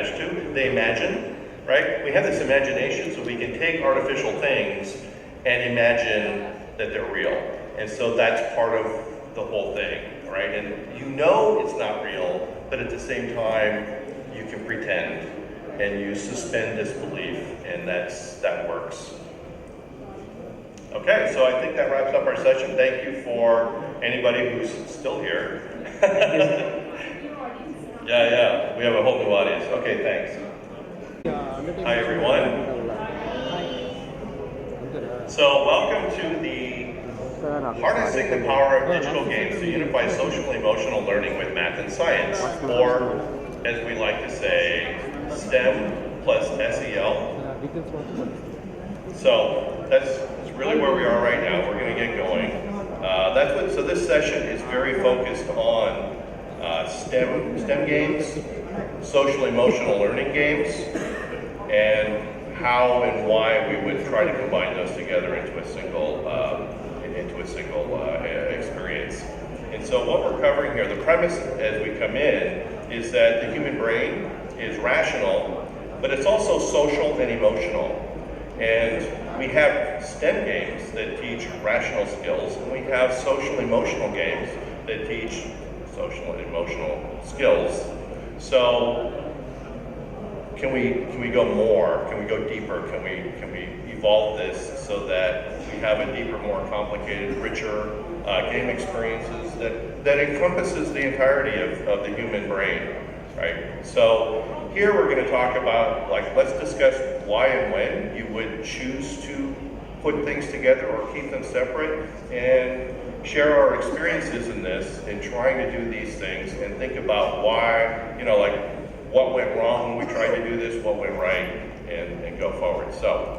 attached to. They imagine, right? We have this imagination, so we can take artificial things and imagine that they're real. And so that's part of the whole thing, right? And you know it's not real, but at the same time, you can pretend and you suspend disbelief, and that works. Okay, so I think that wraps up our session. Thank you for anybody who's still here. Yeah, we have a whole new audience. Okay, thanks. Hi, everyone. So welcome to the Harnessing the Power of Digital Games to Unify Social and Emotional Learning with Math and Science, or as we like to say, STEM plus SEL. So that's really where we are right now. We're going to get going. So this session is very focused on STEM games, social emotional learning games, and how and why we would try to combine those together into a single experience. And so what we're covering here, the premise as we come in, is that the human brain is rational, but it's also social and emotional. And we have STEM games that teach rational skills, and we have social emotional games that teach social and emotional skills. So can we go more? Can we go deeper? Can we evolve this so that we have a deeper, more complicated, richer game experiences that encompasses the entirety of the human brain, right? So here we're going to talk about, let's discuss why and when you would choose to put things together or keep them separate, and share our experiences in this in trying to do these things, and think about why, what went wrong when we tried to do this, what went right, and go forward. So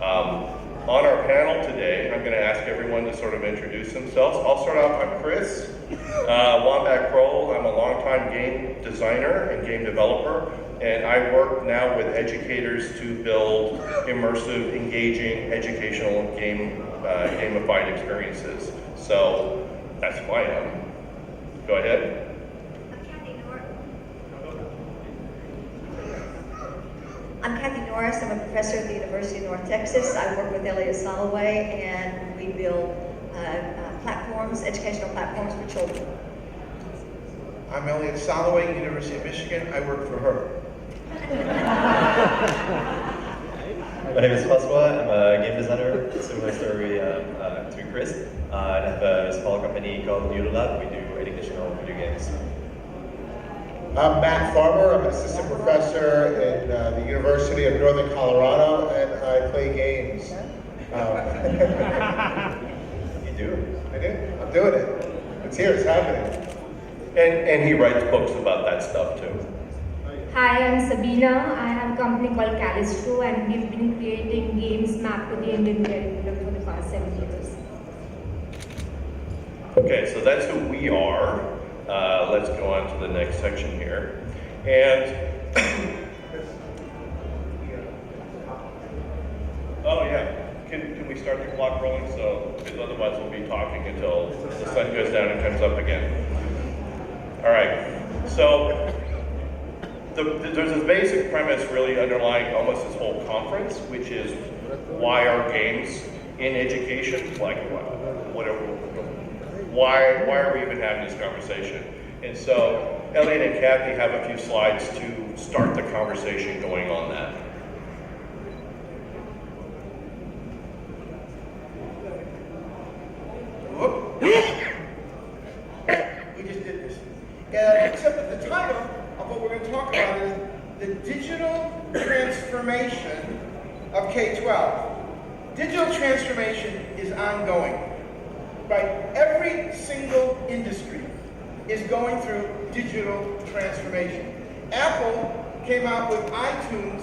on our panel today, I'm going to ask everyone to sort of introduce themselves. I'll start off. I'm Chris Wambach-Kroll. I'm a longtime game designer and game developer, and I work now with educators to build immersive, engaging, educational gamified experiences. So that's who I am. Go ahead. I'm Kathy Norris. I'm a professor at the University of North Texas. I work with Elliot Soloway, and we build platforms, educational platforms for children. I'm Elliot Soloway, University of Michigan. I work for her. My name is François. I'm a game designer, similar story to Chris. I have a small company called Noodlelab. We do educational video games. I'm Matt Farmer. I'm an assistant professor in the University of Northern Colorado, and I play games. You do? I do. I'm doing it. It's here. It's happening. And he writes books about that stuff too. Hi, I'm Sabina. I have a company called Calistro, and we've been creating games mapped to the Indian curriculum for the past 7 years. Okay, so that's who we are. Let's go on to the next section here. And oh yeah, can we start the clock rolling? So, because otherwise we'll be talking until the sun goes down and comes up again. All right. So there's a basic premise really underlying almost this whole conference, which is why are games in education? Like, why are we even having this conversation? And so Elliot and Kathy have a few slides to start the conversation going on that. We just did this. Except that the title of what we're going to talk about is the digital transformation of K-12. Digital transformation is ongoing. Right? Every single industry is going through digital transformation. Apple came out with iTunes,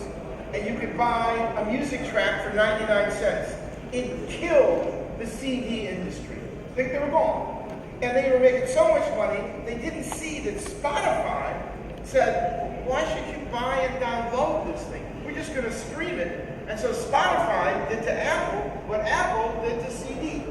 and you could buy a music track for 99 cents. It killed the CD industry. I think they were gone. And they were making so much money, they didn't see that Spotify said, why should you buy and download this thing? We're just going to stream it. And so Spotify did to Apple what Apple did to CD.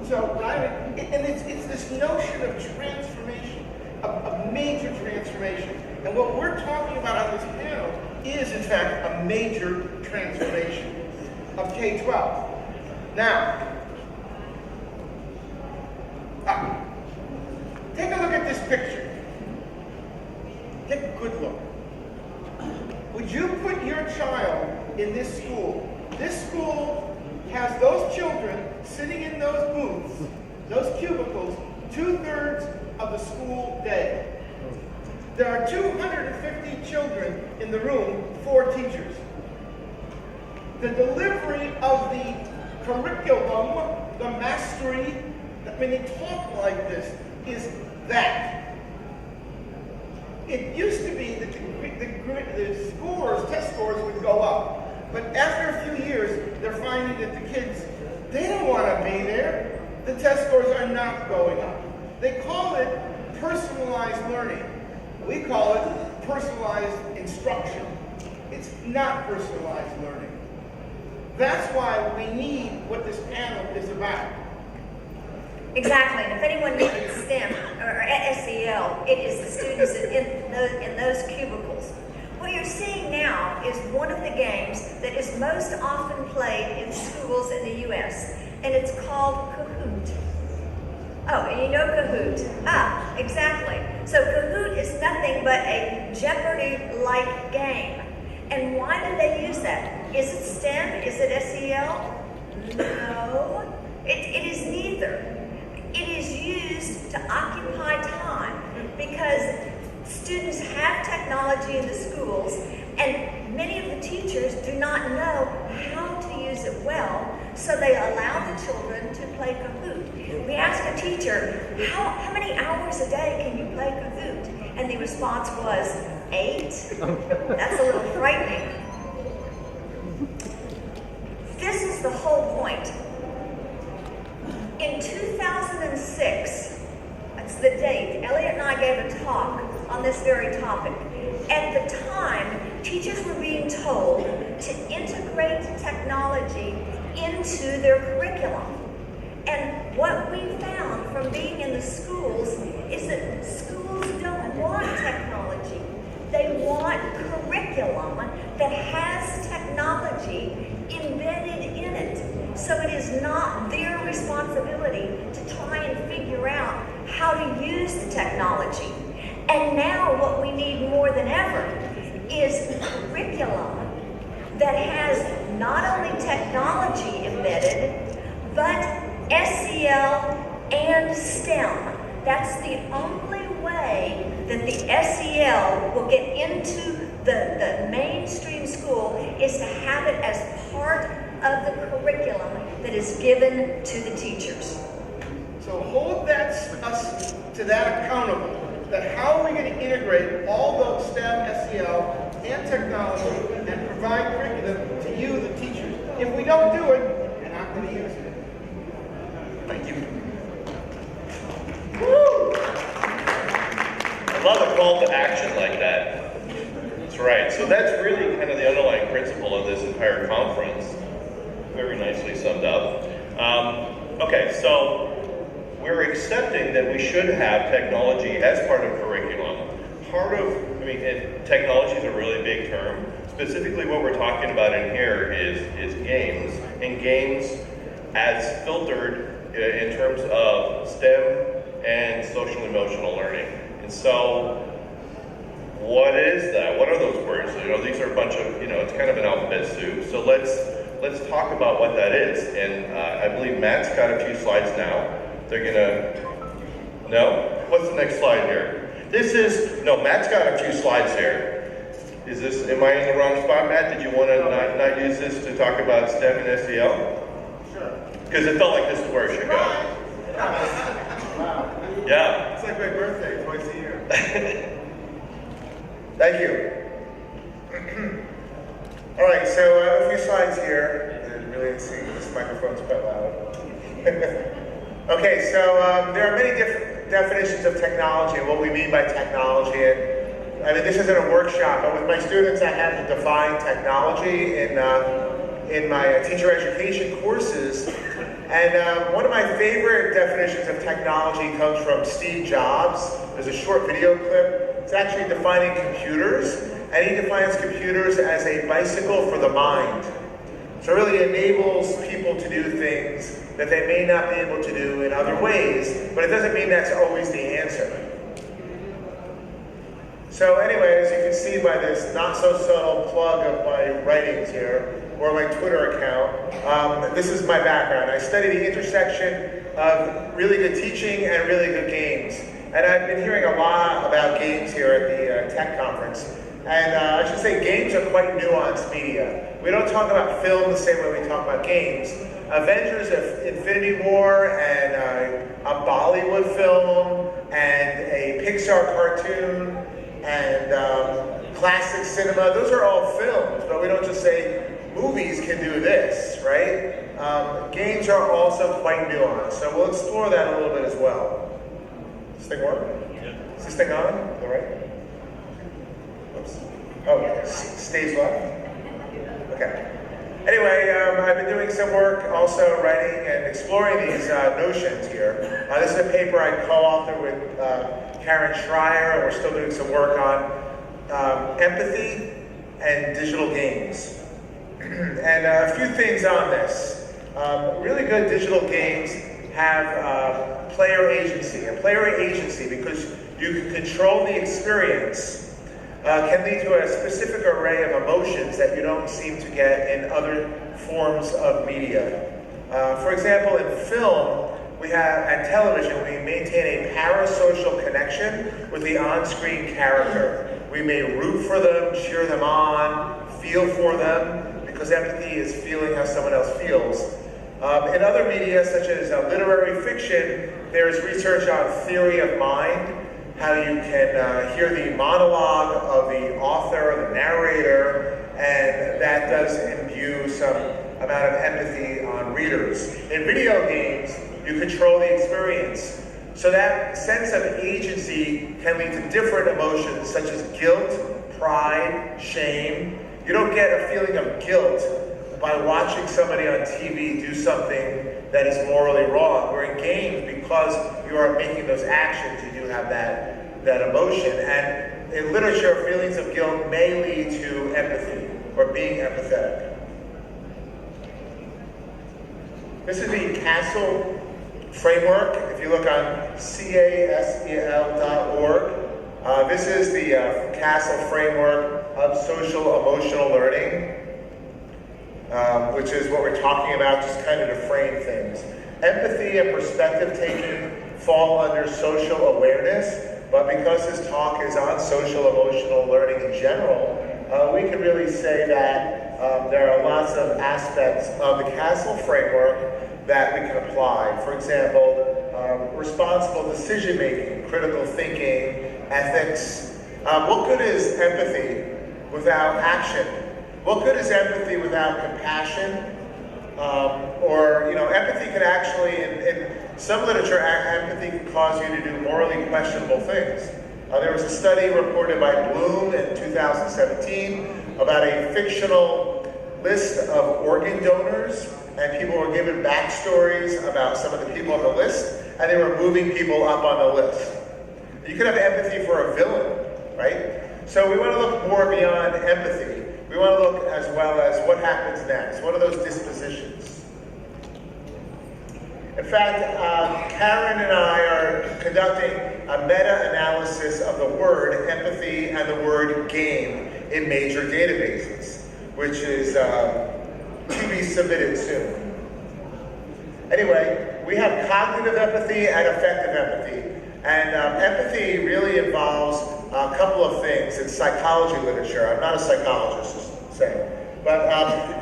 So, and it's this notion of transformation, a major transformation. And what we're talking about on this panel is, in fact, a major transformation of K-12. Now, take a look at this picture. Take a good look. Would you put your child in this school? This school has those children sitting in those booths, those cubicles, 2/3 of the school day. There are 250 children in the room, 4 teachers. The delivery of the curriculum, the mastery, when they talk like this, is that. It used to be that the scores, test scores would go up. But after a few years, they're finding that the kids, they don't want to be there. The test scores are not going up. They call it personalized learning. We call it personalized instruction. It's not personalized learning. That's why we need what this panel is about. Exactly, and if anyone needs STEM or SEL, it is the students in those cubicles. What you're seeing now is one of the games that is most often played in schools in the U.S., and it's called Kahoot. Oh, and you know Kahoot. Ah, exactly. So Kahoot is nothing but a Jeopardy-like game. And why do they use that? Is it STEM? Is it SEL? No, it is neither. It is used to occupy time because students have technology in the schools and many of the teachers do not know how to use it well, so they allow the children to play Kahoot. We asked a teacher, how many hours a day can you play Kahoot? And the response was, 8? That's a little frightening. This is the whole point. In 2006, that's the date, Elliot and I gave a talk on this very topic. At the time, teachers were being told to integrate technology into their curriculum. And what we found from being in the schools is that schools don't want technology. They want curriculum that has technology embedded in it. So it is not their responsibility to try and figure out how to use the technology. And now what we need more than ever is curriculum that has not only technology embedded, but SEL and STEM. That's the only way that the SEL will get into the mainstream school, is to have it as part of the curriculum that is given to the teachers. So hold us to that accountable, that how are we going to integrate all those STEM, SEL, and technology and provide curriculum to you, the teachers. If we don't do it, you're not going to use it. Thank you. Woo! I love a call to action like that. That's right. So that's really kind of the underlying principle of this entire conference. Very nicely summed up. Okay, so we're accepting that we should have technology as part of curriculum. And technology is a really big term. Specifically what we're talking about in here is games, and games as filtered in terms of STEM and social emotional learning. And so what is that? What are those words? These are a bunch of, it's kind of an alphabet soup. So let's talk about what that is. And I believe Matt's got a few slides now. They're gonna, no? What's the next slide here? Matt's got a few slides here. Am I in the wrong spot, Matt? Did you want to not use this to talk about STEM and SEL? Sure. Because it felt like this is where it should go. Wow. Yeah. It's like my birthday, twice a year. Thank you. All right, so I have a few slides here. I really didn't see, this microphone's quite loud. Okay, so there are many different definitions of technology and what we mean by technology. And I mean, this isn't a workshop, but with my students, I had to define technology in my teacher education courses. And one of my favorite definitions of technology comes from Steve Jobs. There's a short video clip. It's actually defining computers, and he defines computers as a bicycle for the mind. So it really enables people to do things that they may not be able to do in other ways, but it doesn't mean that's always the answer. So anyway, as you can see by this not so subtle plug of my writings here, or my Twitter account, this is my background. I study the intersection of really good teaching and really good games. And I've been hearing a lot about games here at the tech conference. And I should say games are quite nuanced media. We don't talk about film the same way we talk about games. Avengers of Infinity War and a Bollywood film and a Pixar cartoon and classic cinema, those are all films, but we don't just say movies can do this, right? Games are also quite nuanced, so we'll explore that a little bit as well. Does this thing work? Yeah. Is this thing on? All right. Oops. Oh, stage left? Okay. Anyway, I've been doing some work also writing and exploring these notions here. This is a paper I co-authored with Karen Schreier, and we're still doing some work on empathy and digital games. And a few things on this. Really good digital games have player agency. And player agency, because you can control the experience, can lead to a specific array of emotions that you don't seem to get in other forms of media. For example, in film, and television, we maintain a parasocial connection with the on-screen character. We may root for them, cheer them on, feel for them, because empathy is feeling how someone else feels. In other media, such as literary fiction, there's research on theory of mind, how you can hear the monologue of the author, the narrator, and that does imbue some amount of empathy on readers. In video games, you control the experience. So that sense of agency can lead to different emotions, such as guilt, pride, shame. You don't get a feeling of guilt by watching somebody on TV do something that is morally wrong. Or in games, because you are making those actions, you do have that emotion. And in literature, feelings of guilt may lead to empathy, or being empathetic. This is the CASEL framework. If you look on casel.org, this is the CASEL framework of social emotional learning, which is what we're talking about, just kind of to frame things. Empathy and perspective taking fall under social awareness, but because this talk is on social emotional learning in general, we can really say that there are lots of aspects of the CASEL framework that we can apply. For example, responsible decision making, critical thinking, ethics. What good is empathy without action? What good is empathy without compassion? Empathy can actually, in some literature, empathy can cause you to do morally questionable things. There was a study reported by Bloom in 2017 about a fictional list of organ donors, and people were given backstories about some of the people on the list, and they were moving people up on the list. You could have empathy for a villain, right? So we want to look more beyond empathy. We want to look as well as what happens next. What are those dispositions? In fact, Karen and I are conducting a meta-analysis of the word empathy and the word game in major databases, which is to be submitted soon. Anyway, we have cognitive empathy and affective empathy. And empathy really involves a couple of things in psychology literature. I'm not a psychologist, just saying. But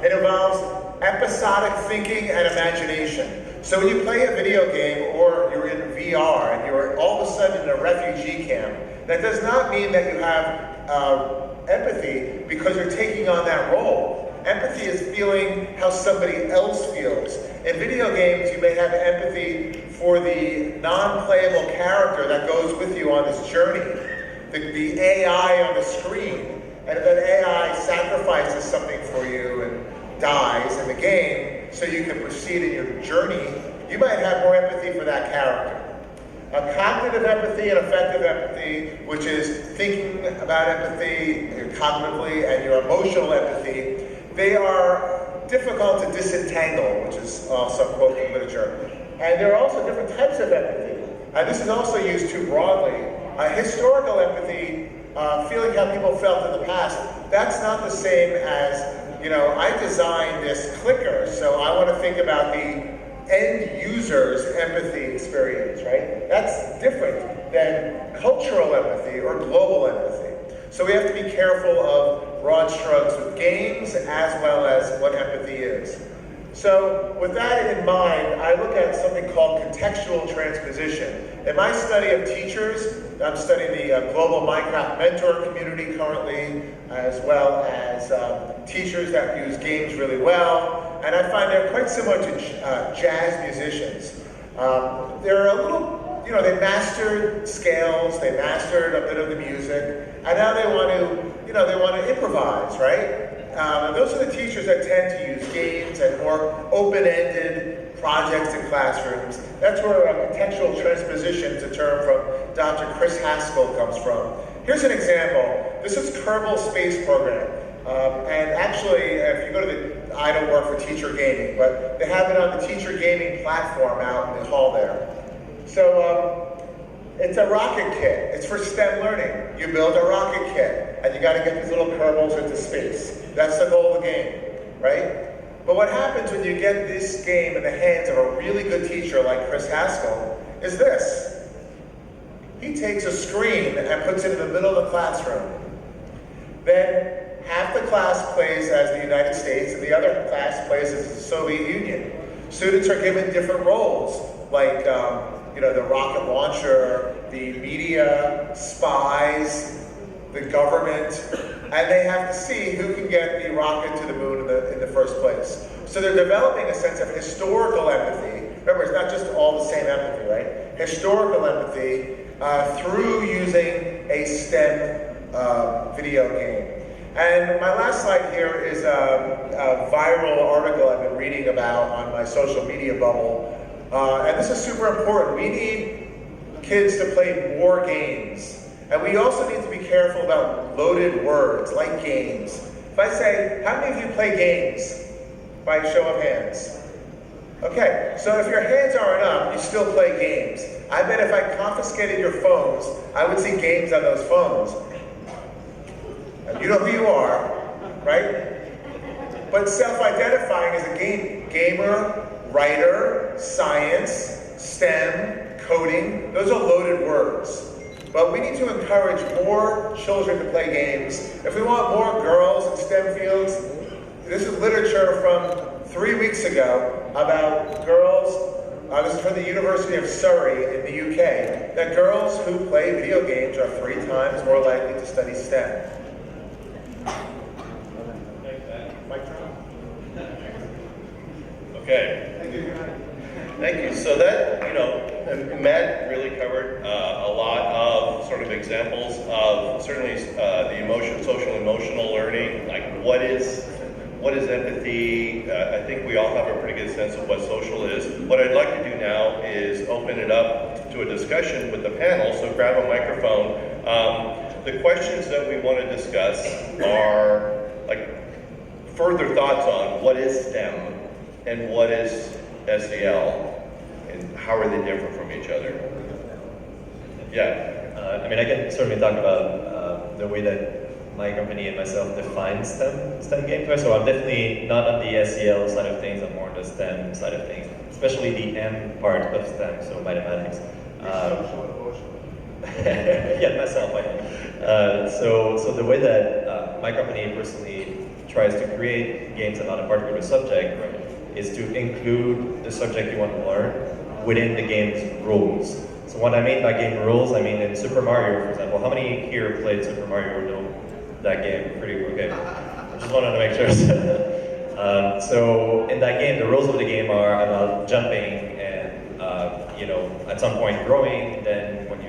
it involves episodic thinking and imagination. So when you play a video game or you're in VR and you're all of a sudden in a refugee camp, that does not mean that you have empathy because you're taking on that role. Empathy is feeling how somebody else feels. In video games, you may have empathy for the non-playable character that goes with you on this journey, the AI on the screen. And if that AI sacrifices something for you and dies in the game so you can proceed in your journey, you might have more empathy for that character. Cognitive empathy and affective empathy, which is thinking about empathy cognitively, and your emotional empathy, they are difficult to disentangle, which is also a quote from literature. And there are also different types of empathy. This is also used too broadly. Historical empathy, feeling how people felt in the past, that's not the same as, I designed this clicker, so I want to think about the end user's empathy experience, right? That's different than cultural empathy or global empathy. So we have to be careful of broad strokes with games as well as what empathy is. So with that in mind, I look at something called contextual transposition. In my study of teachers, I'm studying the global Minecraft mentor community currently, as well as teachers that use games really well. And I find they're quite similar to jazz musicians. They're a little, they mastered scales, they mastered a bit of the music, and now they want to, they want to improvise, right? And those are the teachers that tend to use games and more open-ended projects in classrooms. That's where contextual transposition, is a term from Dr. Chris Haskell, comes from. Here's an example. This is Kerbal Space Program. And actually, if you go to the, I don't work for teacher gaming, but they have it on the teacher gaming platform out in the hall there. So it's a rocket kit. It's for STEM learning. You build a rocket kit, and you got to get these little Kerbals into space. That's the goal of the game, right? But what happens when you get this game in the hands of a really good teacher like Chris Haskell is this. He takes a screen and puts it in the middle of the classroom. Then half the class plays as the United States, and the other class plays as the Soviet Union. Students are given different roles, like the rocket launcher, the media, spies, the government, and they have to see who can get the rocket to the moon in the first place. So they're developing a sense of historical empathy. Remember, it's not just all the same empathy, right? Historical empathy through using a STEM video game. And my last slide here is a viral article I've been reading about on my social media bubble. And this is super important. We need kids to play more games. And we also need to be careful about loaded words, like games. If I say, how many of you play games? By show of hands. Okay, so if your hands aren't up, you still play games. I bet if I confiscated your phones, I would see games on those phones. You know who you are, right? But self-identifying as a gamer, writer, science, STEM, coding, those are loaded words. But we need to encourage more children to play games. If we want more girls in STEM fields, this is literature from 3 weeks ago about girls, this is from the University of Surrey in the UK, that girls who play video games are 3 times more likely to study STEM. Okay. Thank you. So that, Matt really covered a lot of sort of examples of certainly the social emotional learning, like what is empathy. I think we all have a pretty good sense of what social is. What I'd like to do now is open it up to a discussion with the panel, so grab a microphone. The questions that we want to discuss are like further thoughts on what is STEM and what is SEL and how are they different from each other. Yeah. I can certainly talk about the way that my company and myself define STEM games. So I'm definitely not on the SEL side of things, I'm more on the STEM side of things, especially the M part of STEM, so mathematics. Yeah, myself, I am. So the way that my company personally tries to create games about a particular subject is to include the subject you want to learn within the game's rules. So what I mean by game rules, I mean in Super Mario, for example. How many here played Super Mario or know that game? Pretty okay. I just wanted to make sure. So in that game, the rules of the game are about jumping and at some point growing. Then when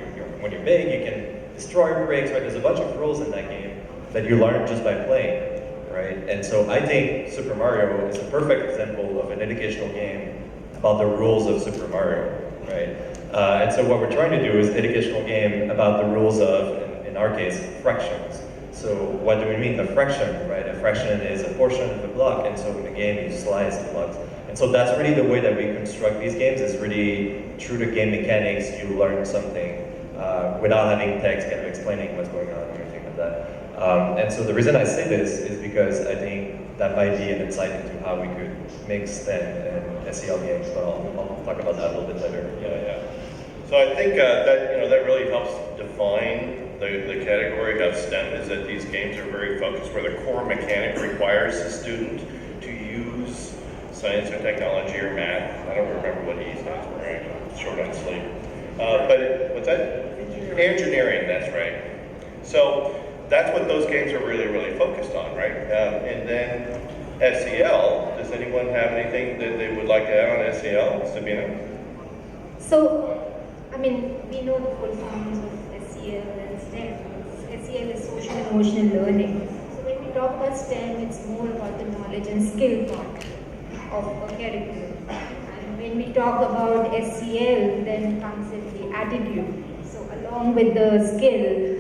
you're big, you can destroy bricks. Right? There's a bunch of rules in that game that you learn just by playing. Right? And so I think Super Mario is a perfect example of an educational game about the rules of Super Mario, right? And so what we're trying to do is an educational game about the rules of, in our case, fractions. So what do we mean by fraction, right? A fraction is a portion of a block, and so in the game you slice the blocks. And so that's really the way that we construct these games, is really through the game mechanics, you learn something without having text kind of explaining what's going on or anything like that. And so the reason I say this is because I think that might be an insight into how we could make STEM and SEL games, but I'll talk about that a little bit later. Yeah. So I think that really helps define the category of STEM, is that these games are very focused where the core mechanic requires the student to use science or technology or math. I don't remember what he stands for, right? I'm short on sleep. But what's that? Engineering, that's right. So that's what those games are really, really focused on, right? And then SEL, does anyone have anything that they would like to add on SEL? Sabina? So, I mean, we know the full forms of SEL and STEM. SEL is social emotional learning. So when we talk about STEM, it's more about the knowledge and skill part of a curriculum. And when we talk about SEL, then comes in the attitude. So along with the skill,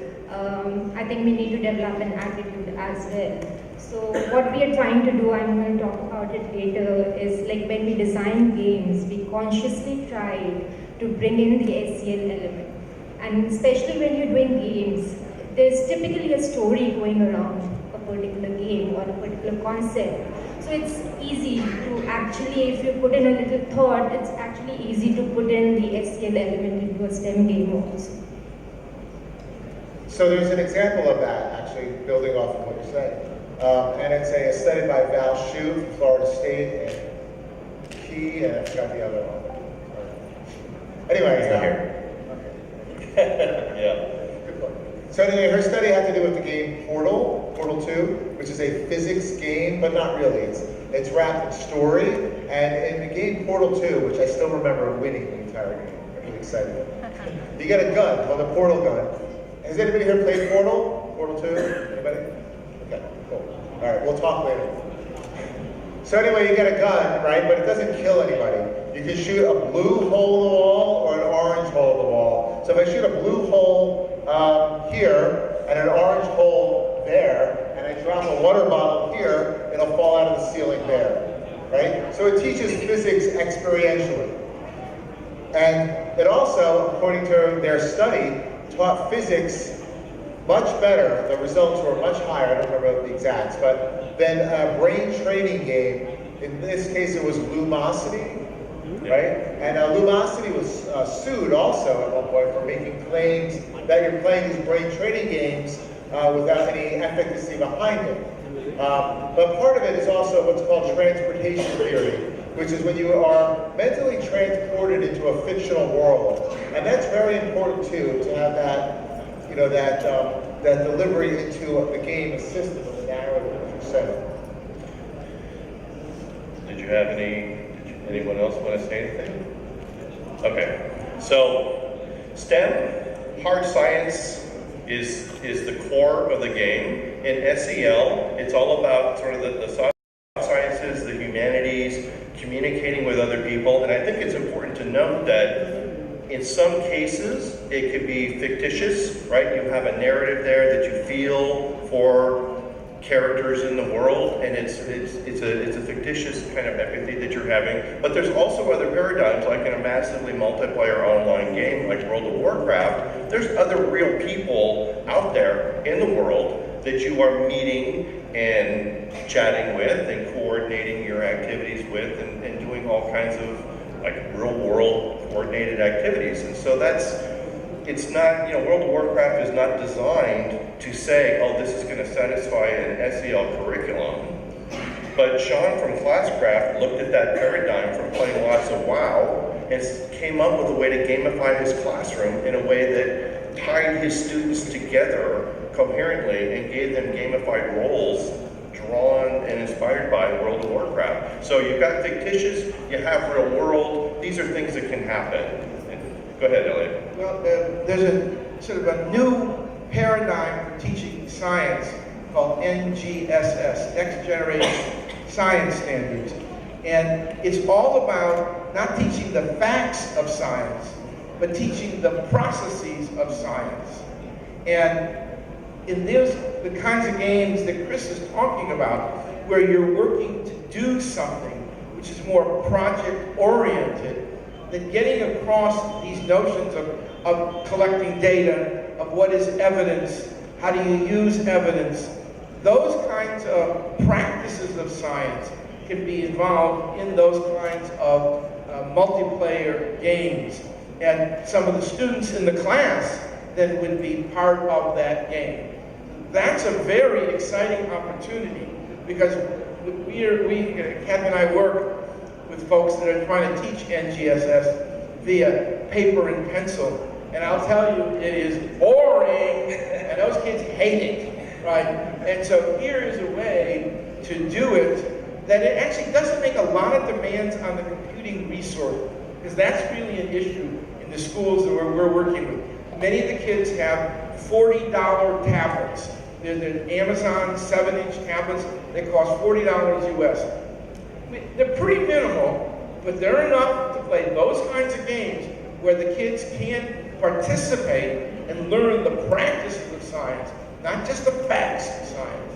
I think we need to develop an attitude as well. So what we are trying to do, I'm going to talk about it later, is like when we design games, we consciously try to bring in the SEL element. And especially when you're doing games, there's typically a story going around a particular game or a particular concept. So it's easy to actually, if you put in a little thought, it's actually easy to put in the SEL element into a STEM game also. So there's an example of that, actually, building off of what you're saying. And it's a study by Val Shu from Florida State, and Key, and I forgot the other one. Anyway, He's not here. Okay. Yeah. Good point. So anyway, her study had to do with the game Portal 2, which is a physics game, but not really. It's wrapped in story, and in the game Portal 2, which I still remember winning the entire game, I'm really excited. You get a gun called a portal gun. Has anybody here played Portal 2? Anybody? Okay, cool. All right, we'll talk later. So anyway, you get a gun, right? But it doesn't kill anybody. You can shoot a blue hole in the wall or an orange hole in the wall. So if I shoot a blue hole here and an orange hole there, and I drop a water bottle here, it'll fall out of the ceiling there, right? So it teaches physics experientially. And it also, according to their study, taught physics much better. The results were much higher, I don't remember the exacts, but than a brain training game. In this case, it was Lumosity, right? And Lumosity was sued also at one point for making claims that you're playing these brain training games without any efficacy behind it. But part of it is also what's called transportation theory, which is when you are mentally transported into a fictional world. And that's very important too, to have that, you know, that delivery into the game system of the narrative that you're setting. Did you have anyone else want to say anything? Okay, so STEM, hard science, is the core of the game. In SEL, it's all about sort of the sciences, the humanities, communicating with other people, and I think it's important to note that in some cases it could be fictitious, right? You have a narrative there that you feel for characters in the world, and it's a fictitious kind of empathy that you're having. But there's also other paradigms, like in a massively multiplayer online game like World of Warcraft, there's other real people out there in the world that you are meeting and chatting with and coordinating your activities with and doing all kinds of like real world coordinated activities. And so it's not, World of Warcraft is not designed to say, oh, this is going to satisfy an SEL curriculum. But Sean from Classcraft looked at that paradigm from playing lots of WoW and came up with a way to gamify his classroom in a way that tied his students together coherently and gave them gamified roles drawn and inspired by World of Warcraft. So you've got fictitious, you have real world, these are things that can happen. Go ahead, Elliot. Well, there's a sort of a new paradigm for teaching science called NGSS, Next Generation Science Standards. And it's all about not teaching the facts of science, but teaching the processes of science. And in this, the kinds of games that Chris is talking about, where you're working to do something, which is more project-oriented, that getting across these notions of collecting data, of what is evidence, how do you use evidence, those kinds of practices of science can be involved in those kinds of multiplayer games. And some of the students in the class then would be part of that game. That's a very exciting opportunity because Kathy and I work with folks that are trying to teach NGSS via paper and pencil. And I'll tell you, it is boring, and those kids hate it, right? And so here is a way to do it that it actually doesn't make a lot of demands on the computing resource, because that's really an issue in the schools that we're working with. Many of the kids have $40 tablets. They're the Amazon 7-inch tablets. They cost $40 US. They're pretty minimal, but they're enough to play those kinds of games where the kids can participate and learn the practices of science, not just the facts of science.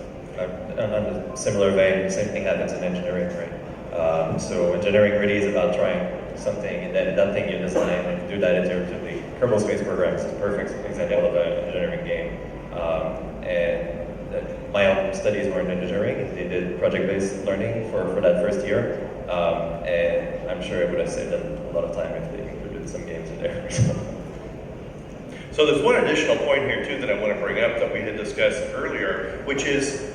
On a similar vein, the same thing happens in engineering, right? So engineering really is about trying something, and then that thing you design and do that iteratively. Kerbal Space Programs is a perfect example of an engineering game. And my own studies were in engineering, and they did project-based learning for that first year. And I'm sure it would have saved them a lot of time if they included some games in there. So there's one additional point here too that I want to bring up that we had discussed earlier, which is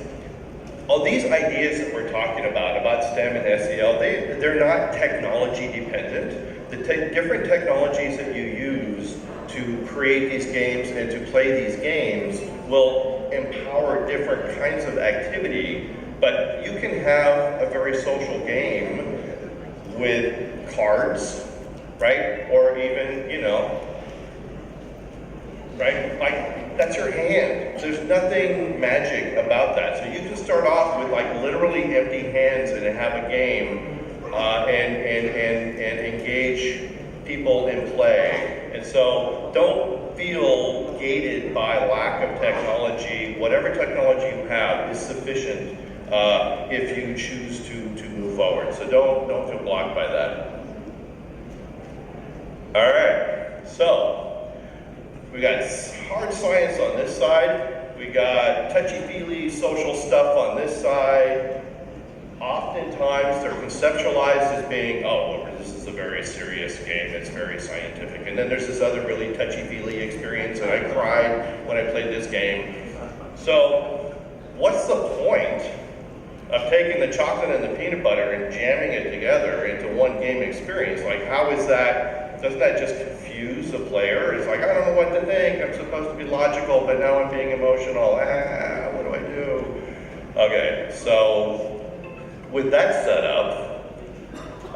all these ideas that we're talking about STEM and SEL, they're not technology dependent. The different technologies that you use to create these games and to play these games will empower different kinds of activity, but you can have a very social game with cards, right? Or even, right? Like, that's your hand. There's nothing magic about that. So you can start off with like literally empty hands and have a game and engage people in play. And so don't feel gated by lack of technology. Whatever technology you have is sufficient if you choose to move forward. So don't feel blocked by that. All right, so we got hard science on this side. We got touchy-feely social stuff on this side. Oftentimes they're conceptualized as being, oh, well, this is a very serious game, it's very scientific. And then there's this other really touchy-feely experience, and I cried when I played this game. So what's the point of taking the chocolate and the peanut butter and jamming it together into one game experience? Like, how is that, doesn't that just confuse the player? It's like, I don't know what to think, I'm supposed to be logical, but now I'm being emotional. What do I do? Okay, so with that set up,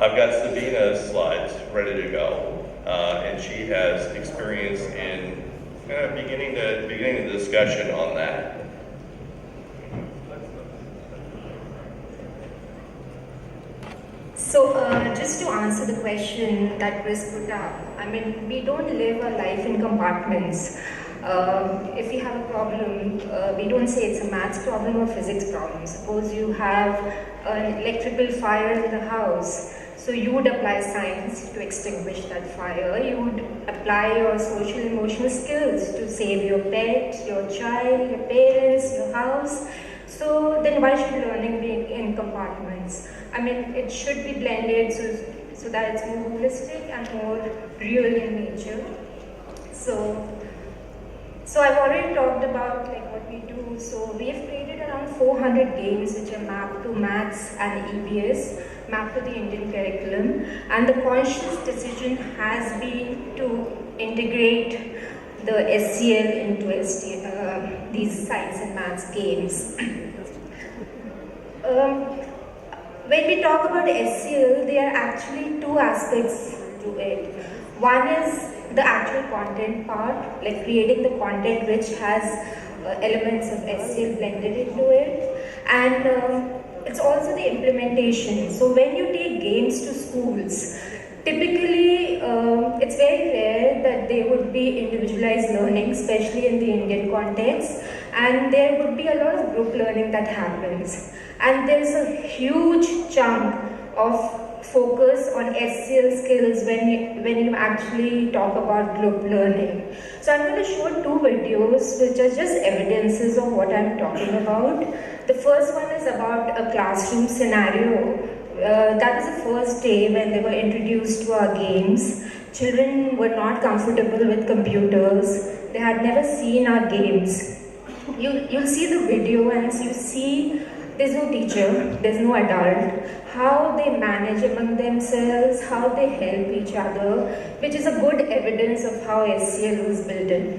I've got Sabina's slides ready to go, and she has experience in kind of beginning the discussion on that. So just to answer the question that Chris put up, I mean, we don't live our life in compartments. If we have a problem, we don't say it's a maths problem or physics problem. Suppose you have an electrical fire in the house, so you would apply science to extinguish that fire. You would apply your social emotional skills to save your pet, your child, your parents, your house. So then why should learning be in compartments? I mean, it should be blended so that it's more holistic and more real in nature. So I've already talked about like what we do. So we have created around 400 games which are mapped to maths and EBS, mapped to the Indian curriculum. And the conscious decision has been to integrate the SCL into these science and maths games. When we talk about SCL, there are actually two aspects to it. One is the actual content part, like creating the content which has elements of SCL blended into it. And it's also the implementation. So when you take games to schools, Typically, it's very rare that there would be individualized learning, especially in the Indian context, and there would be a lot of group learning that happens. And there's a huge chunk of focus on SCL skills when you actually talk about group learning. So I'm going to show 2 videos which are just evidences of what I'm talking about. The first one is about a classroom scenario. That was the first day when they were introduced to our games. Children were not comfortable with computers. They had never seen our games. You'll see the video and you see there's no teacher, there's no adult, how they manage among themselves, how they help each other, which is a good evidence of how SCL was built in.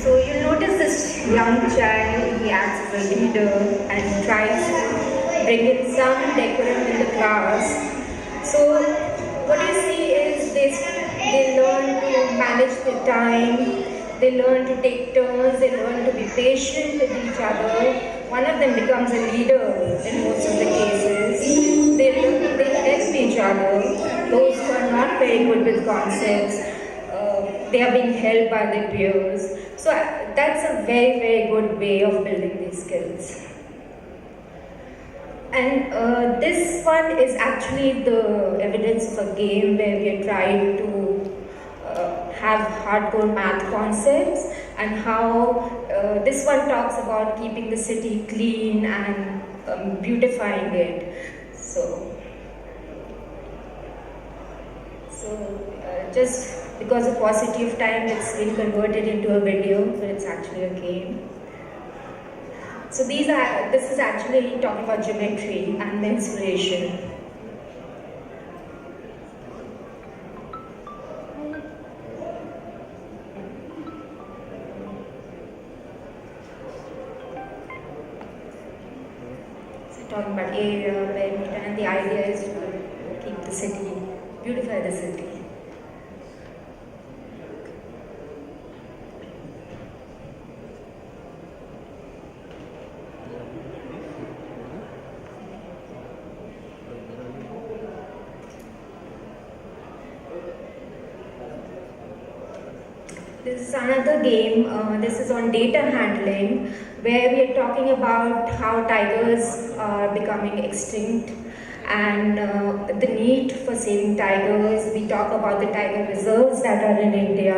So you'll notice this young child, he acts as a leader and tries to bring in some decorum in the class. So what you see is they learn to manage their time, they learn to take turns, they learn to be patient with each other. One of them becomes a leader in most of the cases. They help each other. Those who are not very good with concepts, they are being helped by their peers. So that's a very, very good way of building these skills. And this one is actually the evidence of a game where we are trying to have hardcore math concepts, and how this one talks about keeping the city clean and beautifying it. So just because of paucity of time, it's been converted into a video, but it's actually a game. So this is actually talking about geometry and the inspiration. Talking about area, perimeter, and the idea is to keep the city, beautify the city. This is another game, this is on data handling, where we are talking about how tigers are becoming extinct and the need for saving tigers. We talk about the tiger reserves that are in India,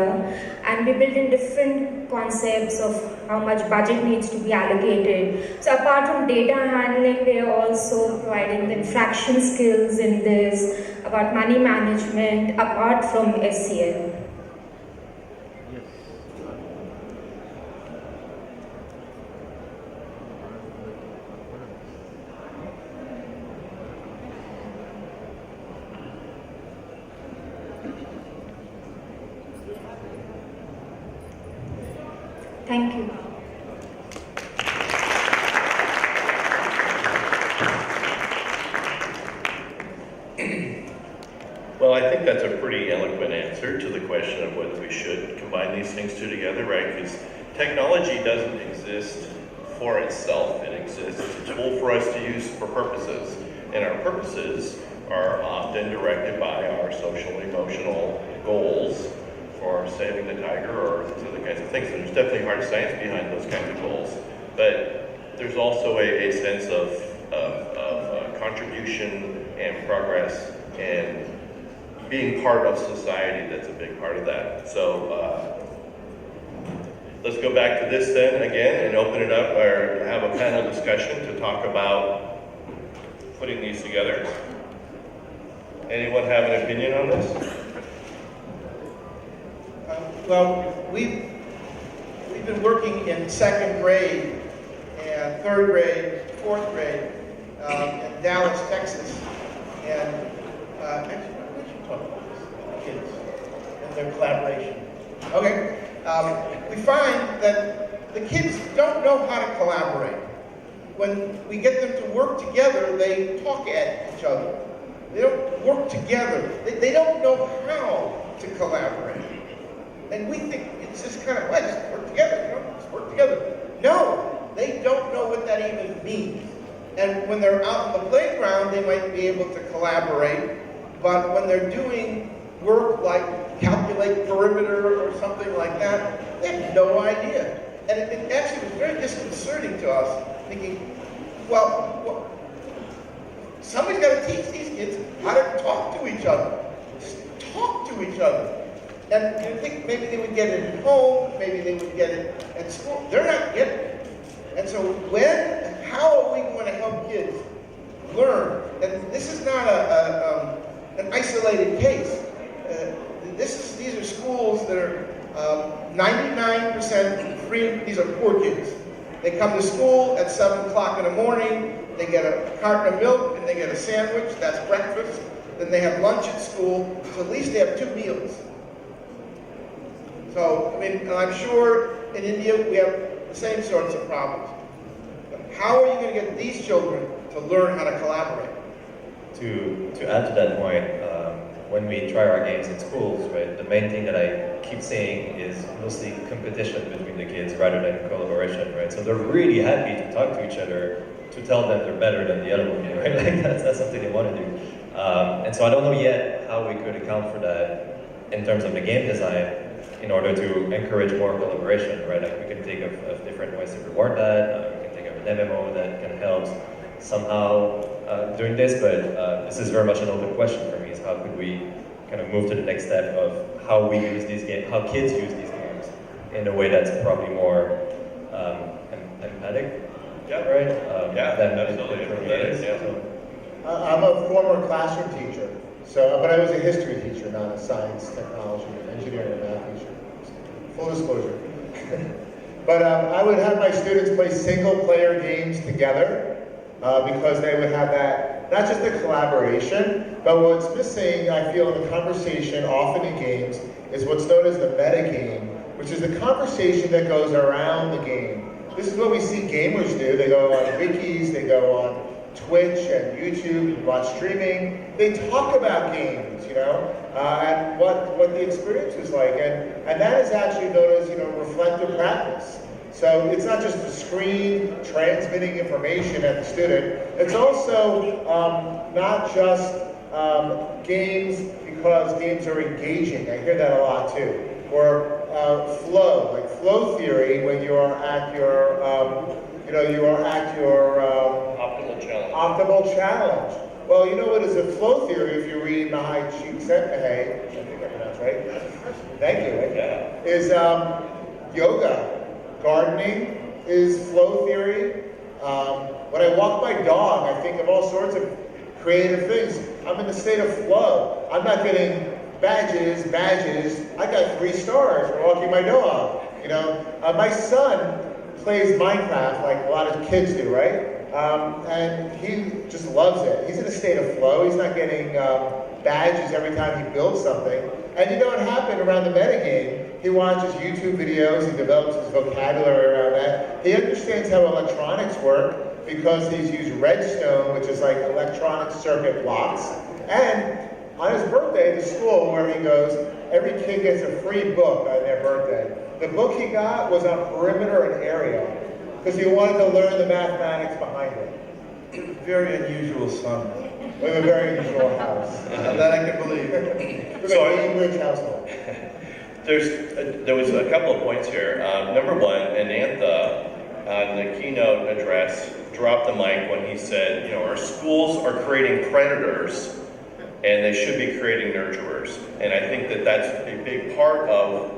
and we build in different concepts of how much budget needs to be allocated. So apart from data handling, we are also providing the infraction skills in this, about money management, apart from SCL. Thank you. Well, I think that's a pretty eloquent answer to the question of whether we should combine these things two together, right? Because technology doesn't exist for itself. It exists as a tool for us to use for purposes. And our purposes are often directed by our social emotional goals for saving the tiger or these other kinds of things. And there's definitely hard science behind those kinds of goals. But there's also a sense of contribution and progress and being part of society that's a big part of that. So let's go back to this then again and open it up or have a panel discussion to talk about putting these together. Anyone have an opinion on this? Well, we've been working in 2nd grade and 3rd grade, 4th grade in Dallas, Texas, and actually, we should talk about this, kids and their collaboration. Okay, we find that the kids don't know how to collaborate. When we get them to work together, they talk at each other. They don't work together. They don't know how to collaborate. And we think it's just kind of, well, just work together, just work together. No, they don't know what that even means. And when they're out in the playground, they might be able to collaborate, but when they're doing work like calculate perimeter or something like that, they have no idea. And it actually was very disconcerting to us, thinking, well, somebody's got to teach these kids how to talk to each other. Just talk to each other. And you think maybe they would get it at home, maybe they would get it at school. They're not getting it. And so how are we going to help kids learn? And this is not an isolated case. These are schools that are 99% free. These are poor kids. They come to school at 7 o'clock in the morning, they get a carton of milk and they get a sandwich, that's breakfast. Then they have lunch at school, so at least they have 2 meals. So, I mean, and I'm sure in India we have the same sorts of problems. But how are you going to get these children to learn how to collaborate? To add to that point, when we try our games in schools, right, the main thing that I keep saying is mostly competition between the kids rather than collaboration, right? So they're really happy to talk to each other, to tell them they're better than the other one, right? Like that's something they want to do. And so I don't know yet how we could account for that in terms of the game design in order to encourage more collaboration, right? Like we can think of different ways to reward that. We can think of an MMO that can help somehow doing this, but this is very much an open question for me, is how could we kind of move to the next step of how we use these games, how kids use these games in a way that's probably more empathic, right? Than absolutely. I'm a former classroom teacher, but I was a history teacher, not a science, technology, engineering, or math teacher. Full disclosure. But I would have my students play single-player games together because they would have that, not just the collaboration, but what's missing, I feel, in the conversation, often in games, is what's known as the meta game, which is the conversation that goes around the game. This is what we see gamers do. They go on wikis, they go on Twitch and YouTube, and watch streaming. They talk about games, and what the experience is like, and that is actually known as reflective practice. So it's not just the screen transmitting information at the student. It's also not just games because games are engaging. I hear that a lot too. Or flow, like flow theory, when you are at your optimal challenge. Well, you know what is a flow theory if you read Mahai Csikszentmihalyi, I think I pronounced right. Thank you. Right? Is yoga. Gardening is flow theory. When I walk my dog, I think of all sorts of creative things. I'm in a state of flow. I'm not getting badges. I got 3 stars for walking my dog. My son plays Minecraft like a lot of kids do, right? And he just loves it. He's in a state of flow. He's not getting badges every time he builds something. And you know what happened around the metagame? He watches YouTube videos, he develops his vocabulary around that. He understands how electronics work because he's used Redstone, which is like electronic circuit blocks. And on his birthday, the school where he goes, every kid gets a free book on their birthday. The book he got was on perimeter and area because he wanted to learn the mathematics behind it. Very unusual son. We have a very unusual house. That I can believe. It's a Cambridge household. There was a couple of points here. Number one, Anantha, on the keynote address, dropped the mic when he said, our schools are creating predators and they should be creating nurturers. And I think that that's a big part of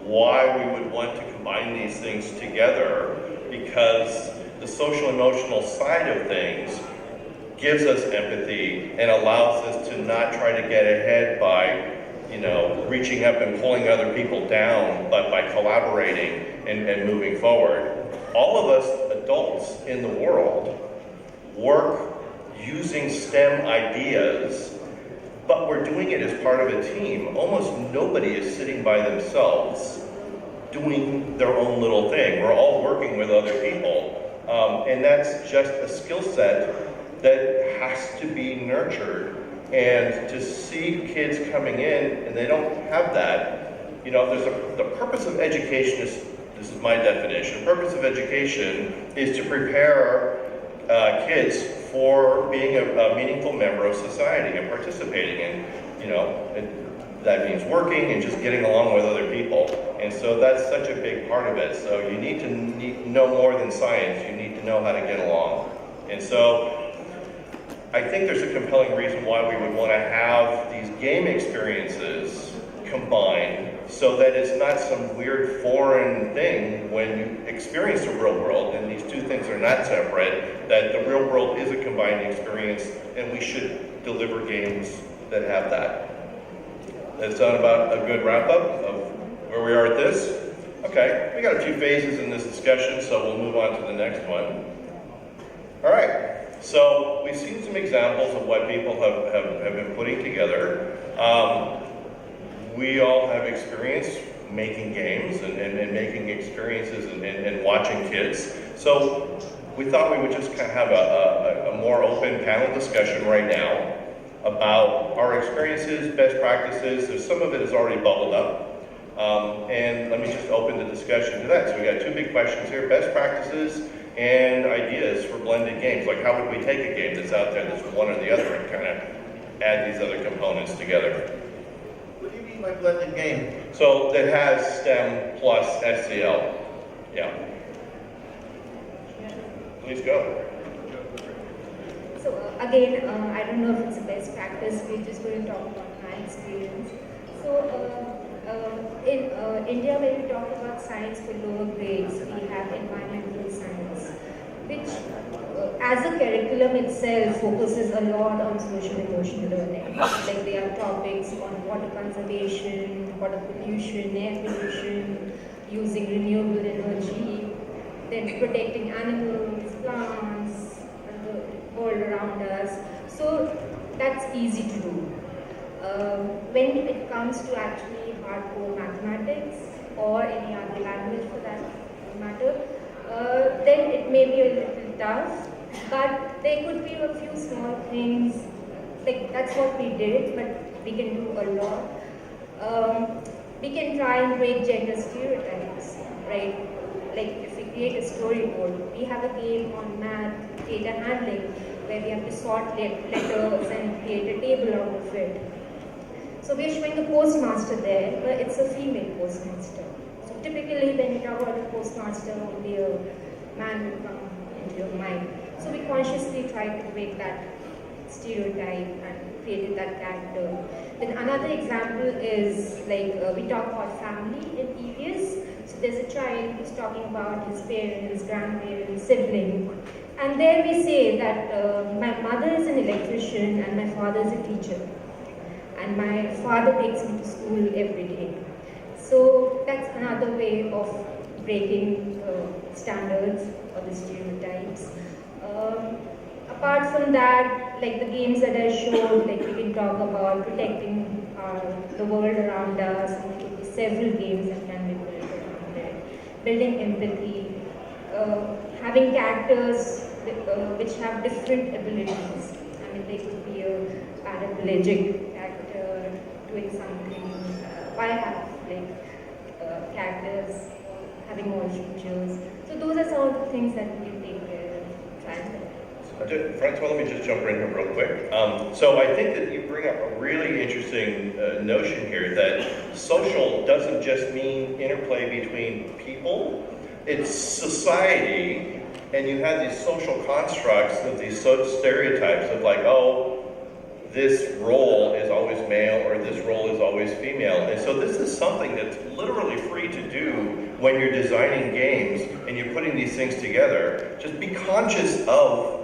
why we would want to combine these things together, because the social emotional side of things gives us empathy and allows us to not try to get ahead by reaching up and pulling other people down, but by collaborating and moving forward. All of us adults in the world work using STEM ideas, but we're doing it as part of a team. Almost nobody is sitting by themselves doing their own little thing. We're all working with other people. And that's just a skill set that has to be nurtured. And to see kids coming in and they don't have that, there's the purpose of education is, this is my definition, the purpose of education is to prepare kids for being a meaningful member of society and participating in, that means working and just getting along with other people. And so that's such a big part of it. So you need to know more than science. You need to know how to get along. And so I think there's a compelling reason why we would want to have these game experiences combined so that it's not some weird foreign thing when you experience the real world and these two things are not separate, that the real world is a combined experience and we should deliver games that have that. That's not about a good wrap up of where we are at this. Okay, we got a few phases in this discussion, so we'll move on to the next one. All right, so we've seen some examples of what people have been putting together. We all have experience making games and making experiences and watching kids. So we thought we would just kind of have a more open panel discussion right now about our experiences, best practices. So some of it is already bubbled up. And let me just open the discussion to that. So we got two big questions here, best practices and ideas for blended games. Like how would we take a game that's out there that's one or the other and kind of add these other components together? What do you mean by blended game? So that has STEM plus SCL. Yeah. Please go. So again, I don't know if it's a best practice. We're just going to talk about my experience. So in India, when we talk about science for lower grades, we have environmental science, which as a curriculum itself focuses a lot on social emotional learning. Like there are topics on water conservation, water pollution, air pollution, using renewable energy, then protecting animals, plants, and the world around us. So that's easy to do. When it comes to actually hardcore mathematics or any other language for that matter, then it may be a little tough, but there could be a few small things, like that's what we did, but we can do a lot. We can try and break gender stereotypes, right? Like if we create a storyboard, we have a game on math, data handling, where we have to sort letters and create a table out of it. So we're showing the postmaster there, but it's a female postmaster. So typically when you talk about a postmaster, only a man will come into your mind. So we consciously try to break that stereotype and created that character. Then another example is like we talk about family in EVS. So there's a child who's talking about his parents, grandparents, sibling. And there we say that my mother is an electrician and my father is a teacher. And my father takes me to school every day. So that's another way of breaking the standards or the stereotypes. Apart from that, like the games that I showed, like we can talk about protecting the world around us, and there could be several games that can be built around it. Building empathy, having characters which have different abilities. I mean, they could be a paraplegic character doing something. Why have like characters having more features? So those are some of the things that we can take care of. Francois, let me just jump in here real quick. So I think that you bring up a really interesting notion here that social doesn't just mean interplay between people, it's society, and you have these social constructs of these stereotypes of like, oh, this role is always male or this role is always female. And so this is something that's literally free to do when you're designing games and you're putting these things together. Just be conscious of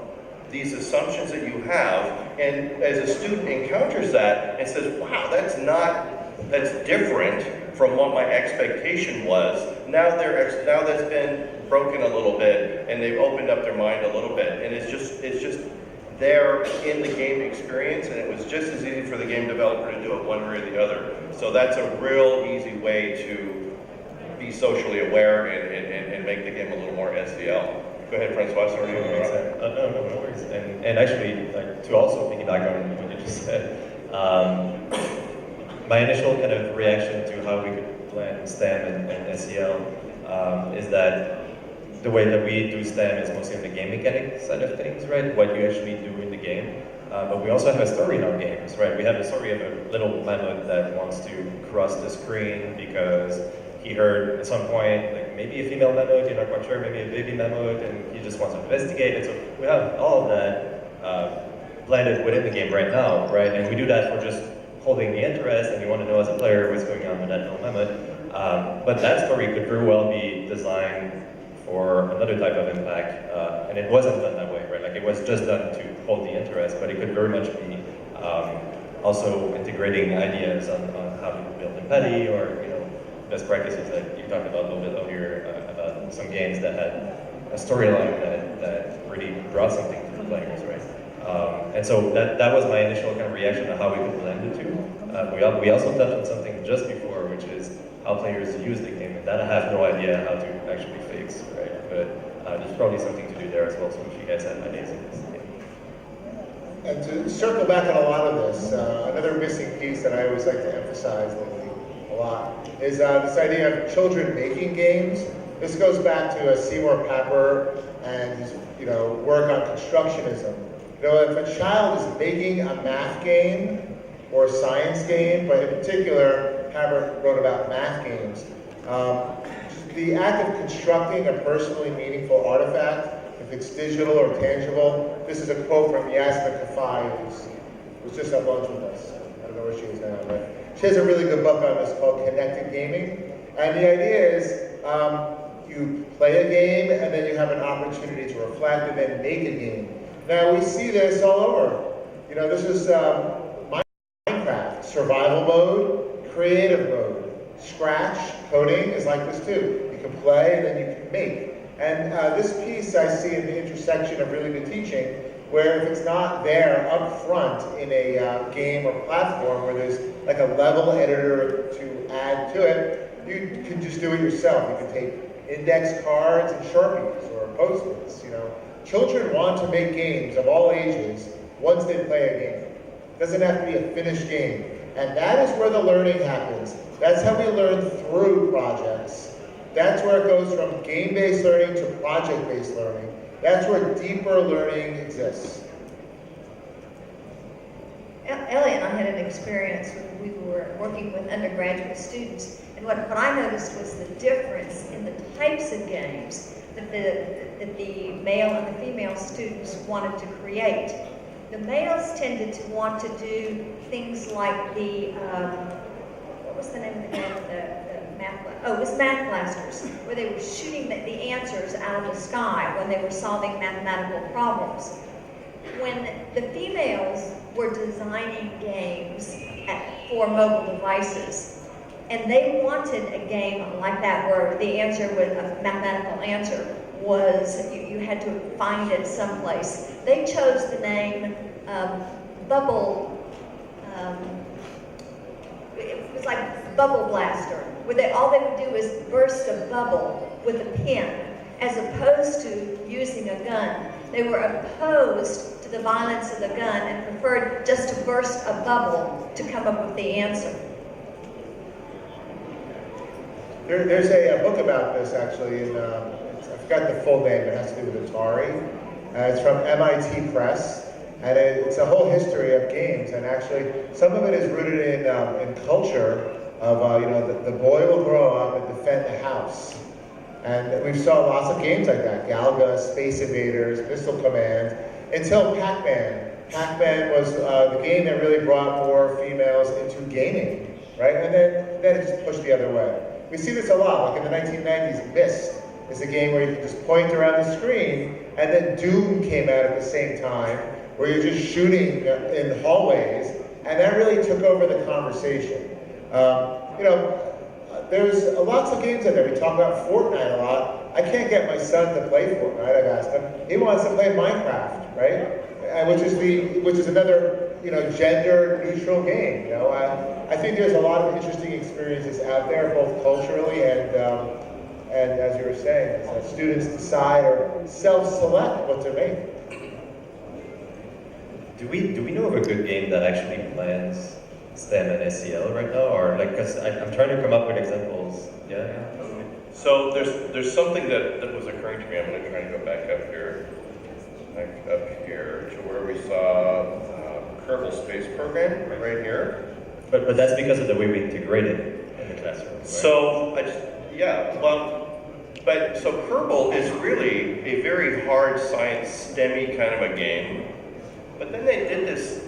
these assumptions that you have, and as a student encounters that and says, wow, that's different from what my expectation was. Now that's been broken a little bit and they've opened up their mind a little bit, and it's just there in the game experience, and it was just as easy for the game developer to do it one way or the other. So that's a real easy way to be socially aware and make the game a little more SCL. Go ahead, Francois. Sorry. No worries. And actually, like, to also piggyback on what you just said, my initial kind of reaction to how we could blend STEM and SEL is that the way that we do STEM is mostly on the game mechanic side of things, right? What you actually do in the game. But we also have a story in our games, right? We have a story of a little mammoth that wants to cross the screen because he heard at some point, like maybe a female mammoth, you're not quite sure, maybe a baby mammoth, and he just wants to investigate it. So we have all of that blended within the game right now, right? And we do that for just holding the interest, and you want to know as a player what's going on with that little mammoth. But that story could very well be designed for another type of impact, and it wasn't done that way, right? Like it was just done to hold the interest, but it could very much be also integrating ideas on how to build empathy, or best practices that you talked about a little bit earlier about some games that had a storyline that really brought something to the players, right? And so that was my initial kind of reaction to how we could blend the two. We also touched on something just before, which is how players use the game, and that I have no idea how to actually fix, right? But there's probably something to do there as well, so if you guys have ideas in this. And to circle back on a lot of this, another missing piece that I always like to emphasize lately a lot is this idea of children making games. This goes back to Seymour Papert and his work on constructionism. If a child is making a math game or a science game, but in particular, Papert wrote about math games, the act of constructing a personally meaningful artifact, if it's digital or tangible. This is a quote from Yasmin Kafai, who was just at lunch with us. I don't know where she is now, but she has a really good book on this called Connected Gaming. And the idea is you play a game, and then you have an opportunity to reflect and then make a game. Now, we see this all over. This is Minecraft, survival mode, creative mode. Scratch, coding is like this too. You can play and then you can make. And this piece I see in the intersection of really good teaching, where if it's not there up front in a game or platform where there's like a level editor to add to it, you can just do it yourself. You can take index cards and Sharpies or Post-its, Children want to make games of all ages once they play a game. It doesn't have to be a finished game. And that is where the learning happens. That's how we learn through projects. That's where it goes from game-based learning to project-based learning. That's where deeper learning exists. Elliot and I had an experience when we were working with undergraduate students, and what I noticed was the difference in the types of games that the male and the female students wanted to create. The males tended to want to do things like the, what was the name of the game? The math, it was Math Blasters, where they were shooting the answers out of the sky when they were solving mathematical problems. When the females were designing games for mobile devices, and they wanted a game like that where the answer was a mathematical answer was you had to find it someplace. They chose the name Bubble. It was like Bubble Blaster, where all they would do is burst a bubble with a pen, as opposed to using a gun. They were opposed to the violence of the gun and preferred just to burst a bubble to come up with the answer. There's a book about this, actually, I forgot the full name, it has to do with Atari. It's from MIT Press, and it's a whole history of games, and actually some of it is rooted in culture of, the boy will grow up and defend the house. And we saw lots of games like that, Galaga, Space Invaders, Missile Command, until Pac-Man. Pac-Man was the game that really brought more females into gaming, right? And then it just pushed the other way. We see this a lot, like in the 1990s, Myst is a game where you can just point around the screen, and then Doom came out at the same time, where you're just shooting in hallways, and that really took over the conversation. There's lots of games out there. We talk about Fortnite a lot. I can't get my son to play Fortnite. I've asked him. He wants to play Minecraft, right? Which is another gender-neutral game. I think there's a lot of interesting experiences out there, both culturally and as you were saying, students decide or self-select what to make. Do we know of a good game that actually blends STEM and SEL right now, or because I'm trying to come up with examples. Yeah. So there's something that was occurring to me. I'm going to try and go back up here to where we saw Kerbal Space Program right here. But that's because of the way we integrate it in the classroom. Right? So so Kerbal is really a very hard science STEMmy kind of a game. But then they did this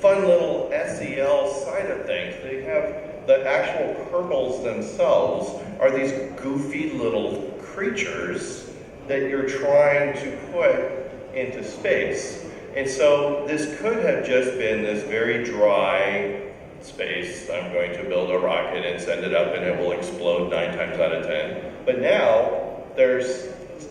fun little SEL side of things. They have the actual Kerbals themselves are these goofy little creatures that you're trying to put into space. And so this could have just been this very dry space. I'm going to build a rocket and send it up and it will explode 9 times out of 10. But now there's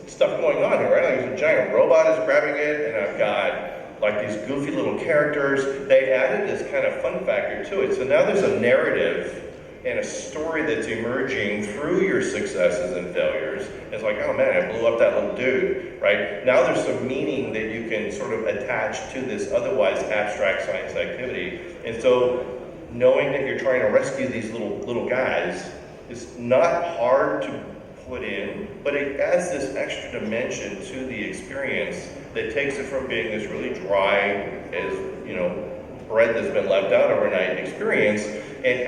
stuff going on here, right? There's a giant robot is grabbing it, and I've got like these goofy little characters. They added this kind of fun factor to it. So now there's a narrative and a story that's emerging through your successes and failures. It's like, oh man, I blew up that little dude, right? Now there's some meaning that you can sort of attach to this otherwise abstract science activity. And so knowing that you're trying to rescue these little guys is not hard to put in, but it adds this extra dimension to the experience that takes it from being this really dry, as bread that's been left out overnight experience, and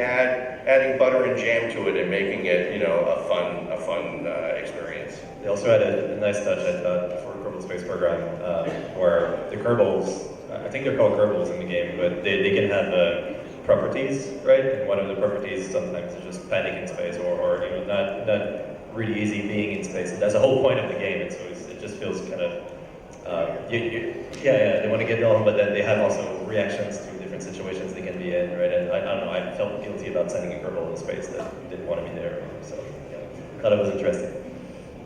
adding butter and jam to it and making it a fun experience. They also had a nice touch, I thought, for Kerbal Space Program, where the Kerbals, I think they're called Kerbals in the game, but they can have properties, right? And one of the properties sometimes is just panic in space, or not really easy being in space. And that's the whole point of the game, and so it just feels kind of, they want to get going, but then they have also reactions to different situations they can be in, right? And I don't know, I felt guilty about sending a Kerbal in space that didn't want to be there, so thought it was interesting.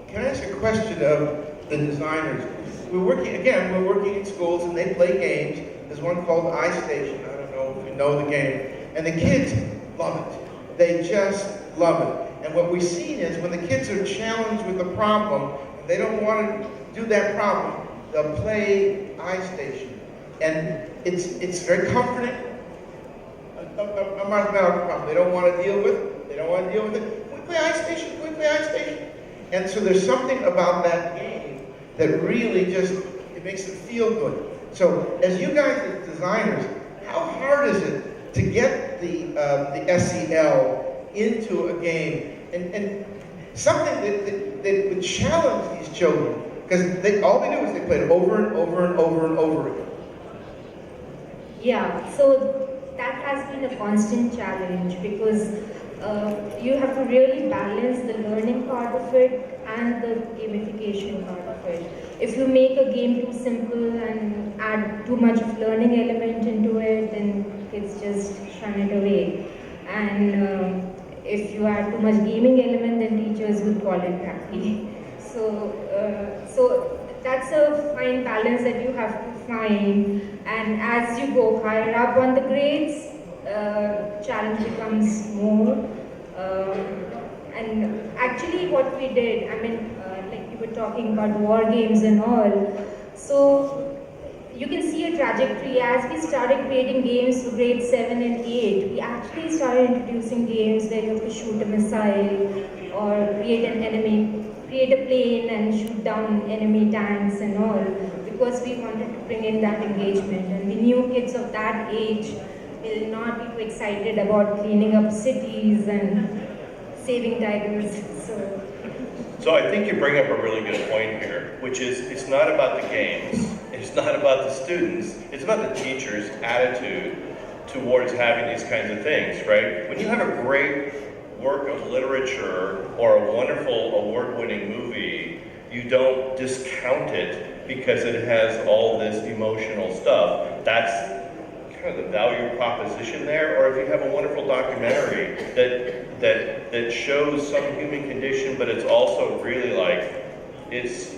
Can I ask a question of the designers? We're working in schools and they play games. There's one called iStation. I don't know if you know the game. And the kids love it. They just love it. And what we've seen is when the kids are challenged with a problem, they don't want to do that problem, they'll play iStation. And it's very comforting. A mathematical problem they don't want to deal with. They don't want to deal with it. We play iStation, we play iStation. And so there's something about that game that really just, it makes it feel good. So as you guys as designers, how hard is it to get the SEL into a game? And something that would challenge these children, because all they do is they play it over and over and over and over again. Yeah, so that has been a constant challenge because you have to really balance the learning part of it and the gamification part of it. If you make a game too simple and add too much of learning element into it, then kids just shun it away. And if you add too much gaming element, then teachers would call it tacky. So that's a fine balance that you have to find. And as you go higher up on the grades, challenge becomes more. And actually what we did, like you were talking about war games and all, so you can see a trajectory. As we started creating games for grades 7 and 8, we actually started introducing games where you have to shoot a missile or create a plane and shoot down enemy tanks and all, because we wanted to bring in that engagement. And we knew kids of that age will not be too excited about cleaning up cities and saving tigers. So I think you bring up a really good point here, which is it's not about the games, it's not about the students, it's about the teacher's attitude towards having these kinds of things, right? When you have a great work of literature or a wonderful award-winning movie, you don't discount it because it has all this emotional stuff. That's kind of the value proposition there. Or if you have a wonderful documentary that shows some human condition, but it's also really like, it's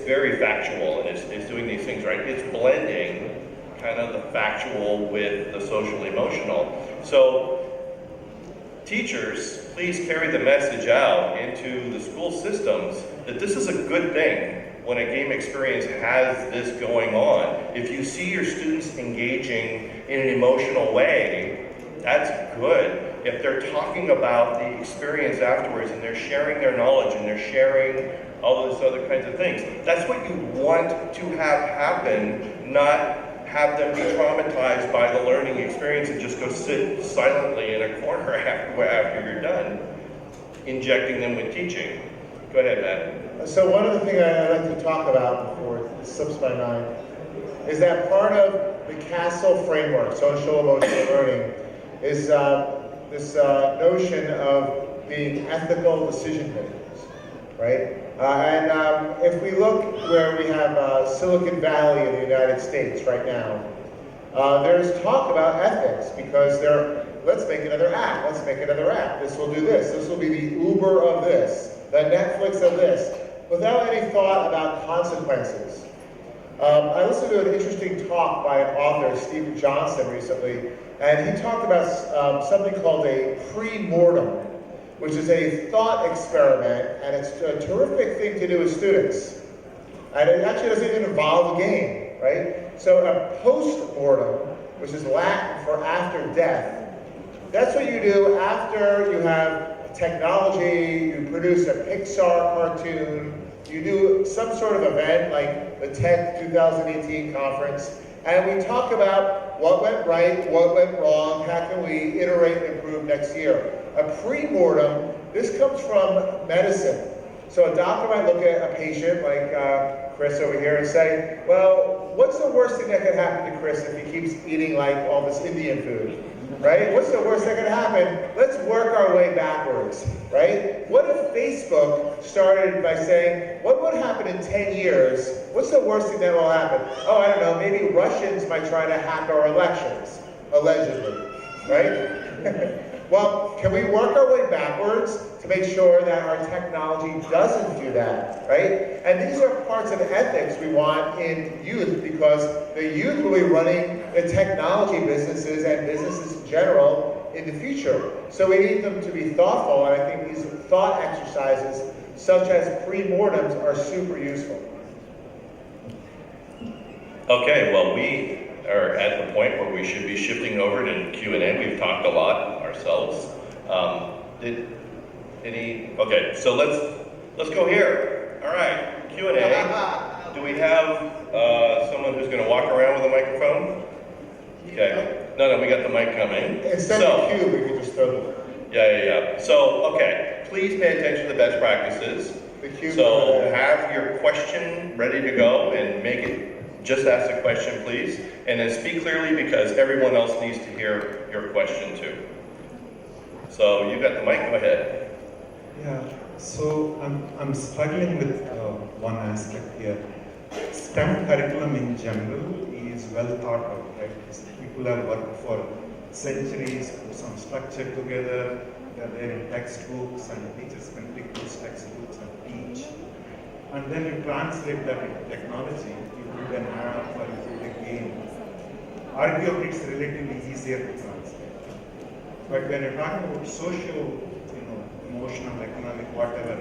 very factual and it's doing these things, right? It's blending kind of the factual with the social emotional. So teachers, please carry the message out into the school systems that this is a good thing when a game experience has this going on. If you see your students engaging in an emotional way, that's good. if they're talking about the experience afterwards and they're sharing their knowledge and they're sharing all those other kinds of things, that's what you want to have happen, not have them be traumatized by the learning experience and just go sit silently in a corner after you're done injecting them with teaching. Go ahead, Matt. So one of the things I'd like to talk about before it slips my mind is that part of the CASTLE framework, social emotional learning, is this notion of being ethical decision makers, right? And if we look where we have Silicon Valley in the United States right now, there's talk about ethics because let's make another app, let's make another app. This will do this will be the Uber of this, the Netflix of this, without any thought about consequences. I listened to an interesting talk by an author, Stephen Johnson, recently, and he talked about something called a pre-mortem, which is a thought experiment, and it's a terrific thing to do with students. And it actually doesn't even involve a game, right? So a post-mortem, which is Latin for after death, that's what you do after you have technology, you produce a Pixar cartoon, you do some sort of event like the Tech 2018 conference, and we talk about what went right, what went wrong, how can we iterate and improve next year. A pre-mortem, this comes from medicine. So a doctor might look at a patient like Chris over here and say, well, what's the worst thing that could happen to Chris if he keeps eating like all this Indian food, right? What's the worst that could happen? Let's work our way backwards, right? What if Facebook started by saying, what would happen in 10 years? What's the worst thing that will happen? Oh, I don't know, maybe Russians might try to hack our elections, allegedly, right? Well, can we work our way backwards to make sure that our technology doesn't do that, right? And these are parts of ethics we want in youth because the youth will be running the technology businesses and businesses in general in the future. So we need them to be thoughtful, and I think these thought exercises, such as pre-mortems, are super useful. Okay, well, we are at the point where we should be shifting over to Q&A. We've talked a lot ourselves. Okay, so let's go here. All right, Q&A. Do we have someone who's going to walk around with a microphone? Okay. No, we got the mic coming. Instead of the cube, we can just throw them. Yeah. So, okay, please pay attention to the best practices. So have your question ready to go and make it. Just ask the question, please, and then speak clearly because everyone else needs to hear your question too. So you got the mic, go ahead. Yeah, so I'm struggling with one aspect here. STEM curriculum in general is well thought out, right? People have worked for centuries, put some structure together, they're there in textbooks, and teachers can pick those textbooks and teach. And then you translate that into technology. An app or a game. Arguably, it's relatively easier to translate. But when you're talking about social, emotional, economic, whatever,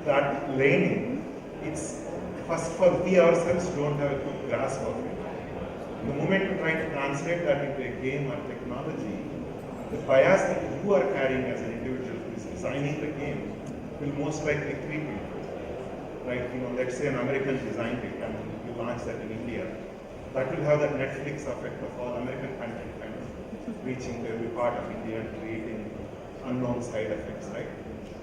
that learning, it's first of all, we ourselves don't have a good grasp of it. The moment you try to translate that into a game or technology, the bias that you are carrying as an individual who is designing the game will most likely creep into it. Right? Let's say an American designed it and launch that in India, that will have that Netflix effect of all American content kind of reaching every part of India and creating unknown side effects, right?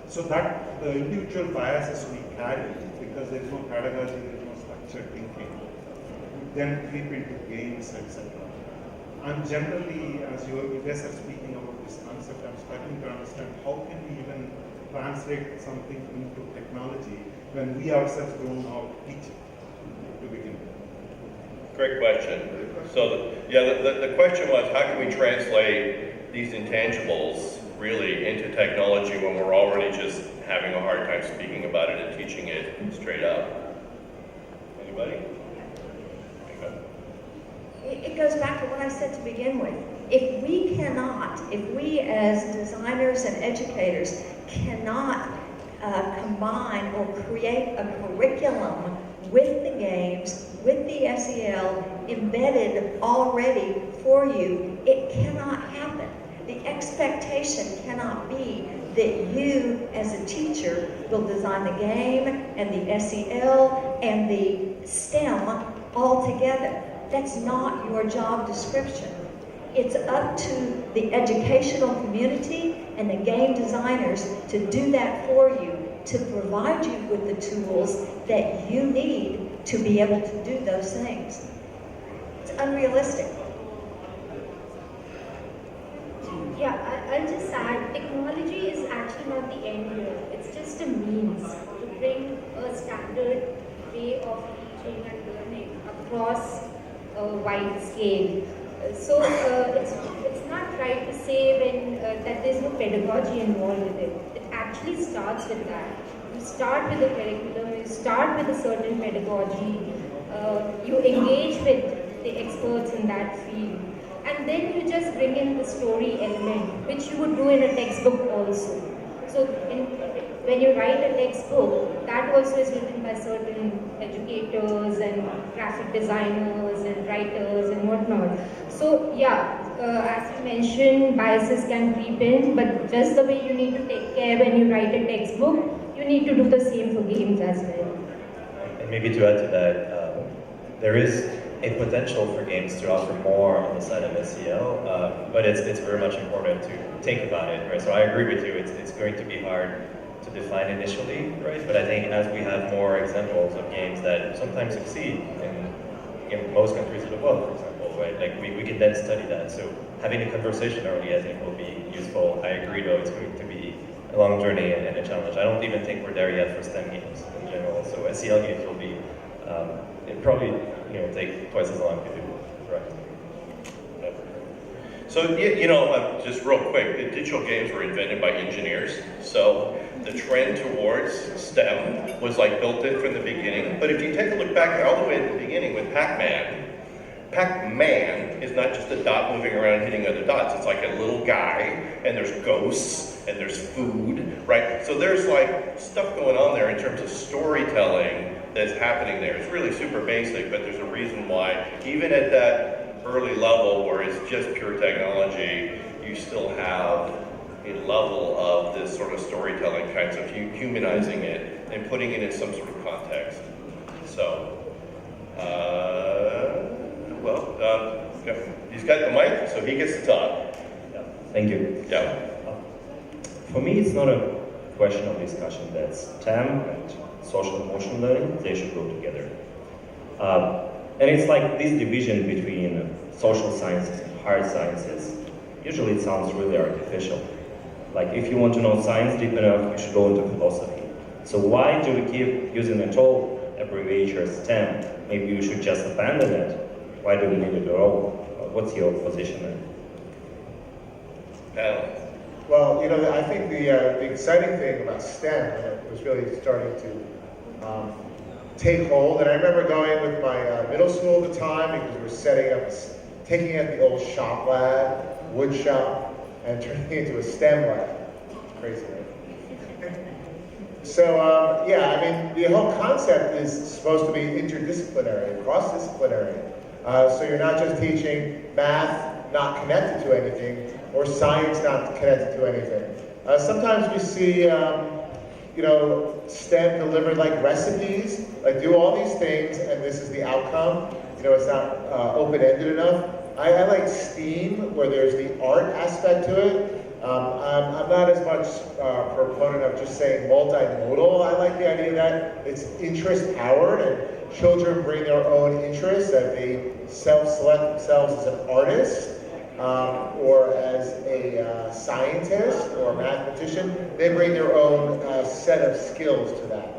So that the individual biases we carry, because there is no pedagogy, there is no structured thinking, then creep into games, etc. And generally, as you guys are speaking about this concept, I'm starting to understand how can we even translate something into technology when we ourselves don't know how to teach it. Great question. So, the question was, how can we translate these intangibles really into technology when we're already just having a hard time speaking about it and teaching it straight up? Anybody? It goes back to what I said to begin with. If we as designers and educators cannot combine or create a curriculum with the games, with the SEL embedded already for you, it cannot happen. The expectation cannot be that you, as a teacher, will design the game and the SEL and the STEM all together. That's not your job description. It's up to the educational community and the game designers to do that for you, to provide you with the tools that you need to be able to do those things. It's unrealistic. Yeah, I'll just add, technology is actually not the end here. It's just a means to bring a standard way of teaching and learning across a wide scale. So it's not right to say that there's no pedagogy involved with it. It actually starts with that. You start with a curriculum, you start with a certain pedagogy, you engage with the experts in that field. And then you just bring in the story element, which you would do in a textbook also. So when you write a textbook, that also is written by certain educators and graphic designers and writers and whatnot. So yeah, as you mentioned, biases can creep in, but just the way you need to take care when you write a textbook, you need to do the same for games as well. And maybe to add to that, there is a potential for games to offer more on the side of SEL, but it's very much important to think about it, right? So I agree with you, it's going to be hard to define initially, right? But I think as we have more examples of games that sometimes succeed in most countries of the world, for example, right? Like we can then study that. So having a conversation early, I think, will be useful. I agree, though, it's going to be a long journey and a challenge. I don't even think we're there yet for STEM games in general. So SEL games will be, it probably take twice as long to do, correct? So, just real quick, the digital games were invented by engineers. So the trend towards STEM was like built in from the beginning. But if you take a look back all the way at the beginning with Pac-Man, Pac-Man is not just a dot moving around hitting other dots. It's like a little guy, and there's ghosts, and there's food, right? So there's like stuff going on there in terms of storytelling that's happening there. It's really super basic, but there's a reason why, even at that early level where it's just pure technology, you still have a level of this sort of storytelling kinds of humanizing it and putting it in some sort of context. So, he's got the mic, so he gets to talk. Yeah. Thank you. Yeah. For me, it's not a question of discussion that STEM and social emotional learning, they should go together. And it's like this division between social sciences and hard sciences. Usually it sounds really artificial. Like if you want to know science deep enough, you should go into philosophy. So why do we keep using a tool abbreviature STEM? Maybe we should just abandon it. Why do we need it at all? What's your position there? Well, I think the exciting thing about STEM, and it was really starting to take hold, and I remember going with my middle school at the time because we were taking out the old shop lab, wood shop, and turning it into a STEM lab. It's crazy, right? So, the whole concept is supposed to be interdisciplinary, cross-disciplinary. So you're not just teaching math not connected to anything, or science not connected to anything. Sometimes we see, STEM delivered like recipes, like do all these things and this is the outcome. It's not open-ended enough. I like STEAM, where there's the art aspect to it. I'm not as much a proponent of just saying multimodal. I like the idea that it's interest-powered and children bring their own interests, that they self-select themselves as an artist or as a scientist or a mathematician. They bring their own set of skills to that.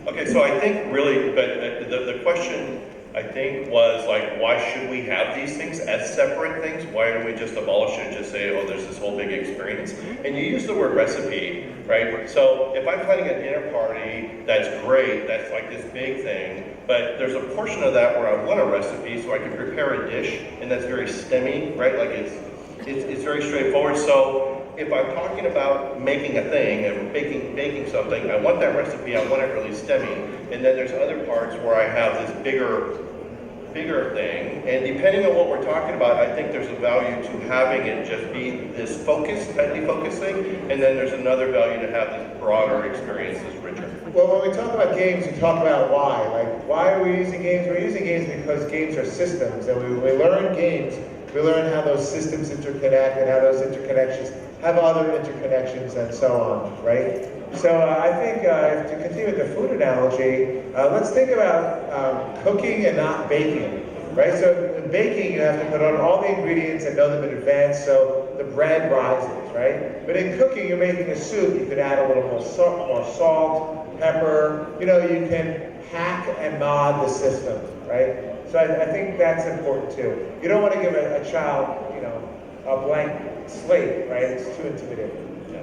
Okay, so I think really, but the question I think was like, why should we have these things as separate things? Why don't we just abolish it and just say, oh, there's this whole big experience? And you use the word recipe, right? So if I'm planning a dinner party, that's great, that's like this big thing, but there's a portion of that where I want a recipe so I can prepare a dish, and that's very STEMmy, right? Like it's very straightforward. So if I'm talking about making a thing and baking something, I want that recipe, I want it really STEMmy. And then there's other parts where I have this bigger bigger thing, and depending on what we're talking about, I think there's a value to having it just be this focused, tightly focused thing, and then there's another value to have this broader experience, this richer. Well, when we talk about games, we talk about why. Like, why are we using games? We're using games because games are systems, and we learn games. We learn how those systems interconnect and how those interconnections have other interconnections and so on, right? So I think to continue with the food analogy, let's think about cooking and not baking, right? So in baking, you have to put on all the ingredients and know them in advance so the bread rises, right? But in cooking, you're making a soup, you could add a little more salt, pepper, you know, you can hack and mod the system, right? So I think that's important too. You don't want to give a child, you know, a blank slate, right? It's too intimidating. Yeah.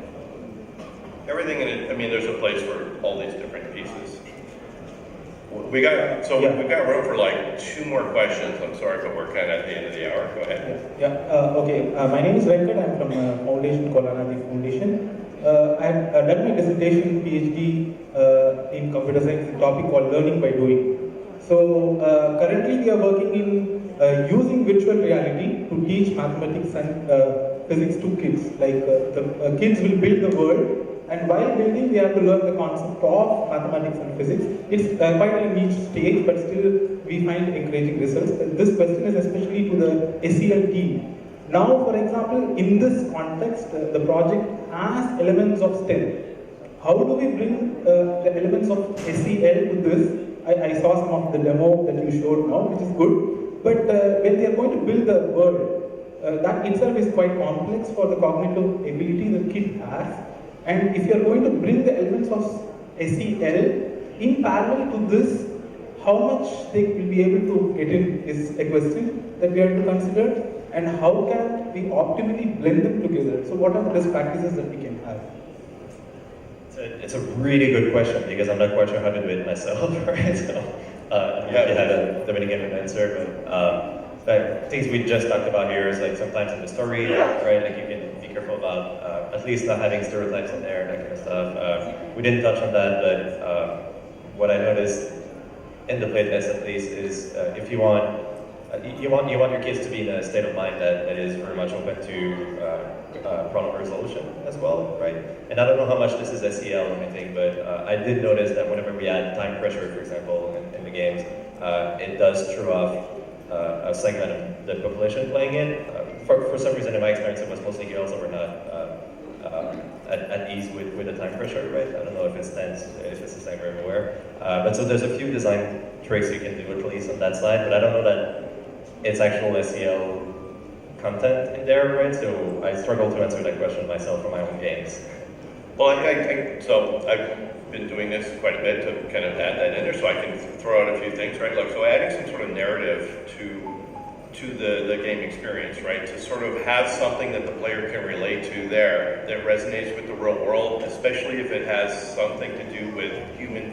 Everything in it, I mean, there's a place for all these different pieces. We've got room for like 2 more questions. I'm sorry, but we're kind of at the end of the hour. Go ahead. Okay. My name is Venkat. I'm from Foundation, Kolanadi Foundation. I've done my dissertation PhD in computer science, a topic called learning by doing. So currently we are working in using virtual reality to teach mathematics and physics to kids. Like the kids will build the world, and while building, they have to learn the concept of mathematics and physics. It's quite a niche stage, but still we find encouraging results. This question is especially to the SEL team. Now, for example, in this context, the project has elements of STEM. How do we bring the elements of SEL to this? I saw some of the demo that you showed now, which is good. But when they are going to build the world, that itself is quite complex for the cognitive ability the kid has. And if you are going to bring the elements of SEL in parallel to this, how much they will be able to get in is a question that we have to consider. And how can we optimally blend them together? So what are the best practices that we can have? It's a really good question because I'm not quite sure how to do it myself, right? So you had a Dominican answer, but things we just talked about here is like sometimes in the story, right? Like you can be careful about at least not having stereotypes in there, that kind of stuff. We didn't touch on that, but what I noticed in the playtest at least is if you want your kids to be in a state of mind that is very much open to problem resolution as well, right? And I don't know how much this is SEL or anything, but I did notice that whenever we add time pressure, for example, in the games, it does throw off a segment of the population playing it. For some reason, in my experience, it was mostly girls that were not at ease with the time pressure, right? I don't know if it's the same everywhere. But so there's a few design tricks you can do at least on that side, but I don't know that it's actual SEL content in there, right? So I struggle to answer that question myself for my own games. Well, so I've been doing this quite a bit to kind of add that in there, so I can throw out a few things, right? Like, so adding some sort of narrative to the game experience, right? To sort of have something that the player can relate to there that resonates with the real world, especially if it has something to do with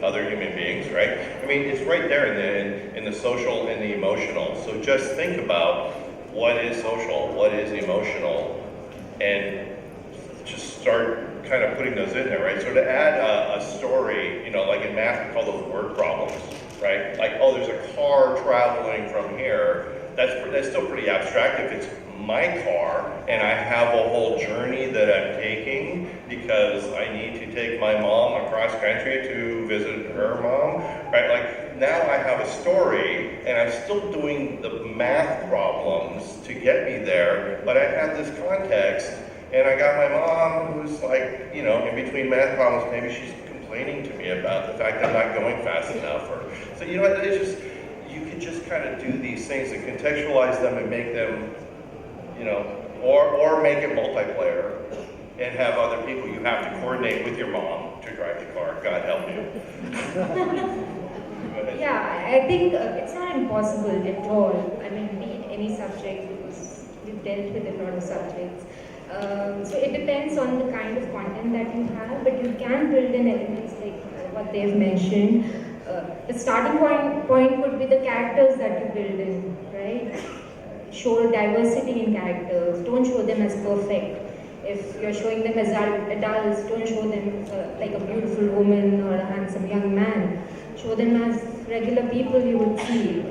other human beings, right? I mean, it's right there in the social and the emotional. So just think about what is social, what is emotional, and just start kind of putting those in there, right? So to add a story, you know, like in math, we call those word problems, right? Like, oh, there's a car traveling from here. That's still pretty abstract if it's my car and I have a whole journey that I'm taking because I need to take my mom across country to visit her mom, right? Like, now I have a story and I'm still doing the math problems to get me there, but I have this context and I got my mom who's like, you know, in between math problems, maybe she's complaining to me about the fact that I'm not going fast enough. So, you know, it's just, you could just kind of do these things and contextualize them and make them, you know, or make it multiplayer and have other people. You have to coordinate with your mom to drive the car. God help you. Yeah, I think it's not impossible at all. I mean, be it any subject, because we've dealt with a lot of subjects. So it depends on the kind of content that you have, but you can build in elements like what they've mentioned. The starting point would be the characters that you build in, right? Show diversity in characters. Don't show them as perfect. If you're showing them as adults, don't show them like a beautiful woman or a handsome young man. Show them as regular people you would see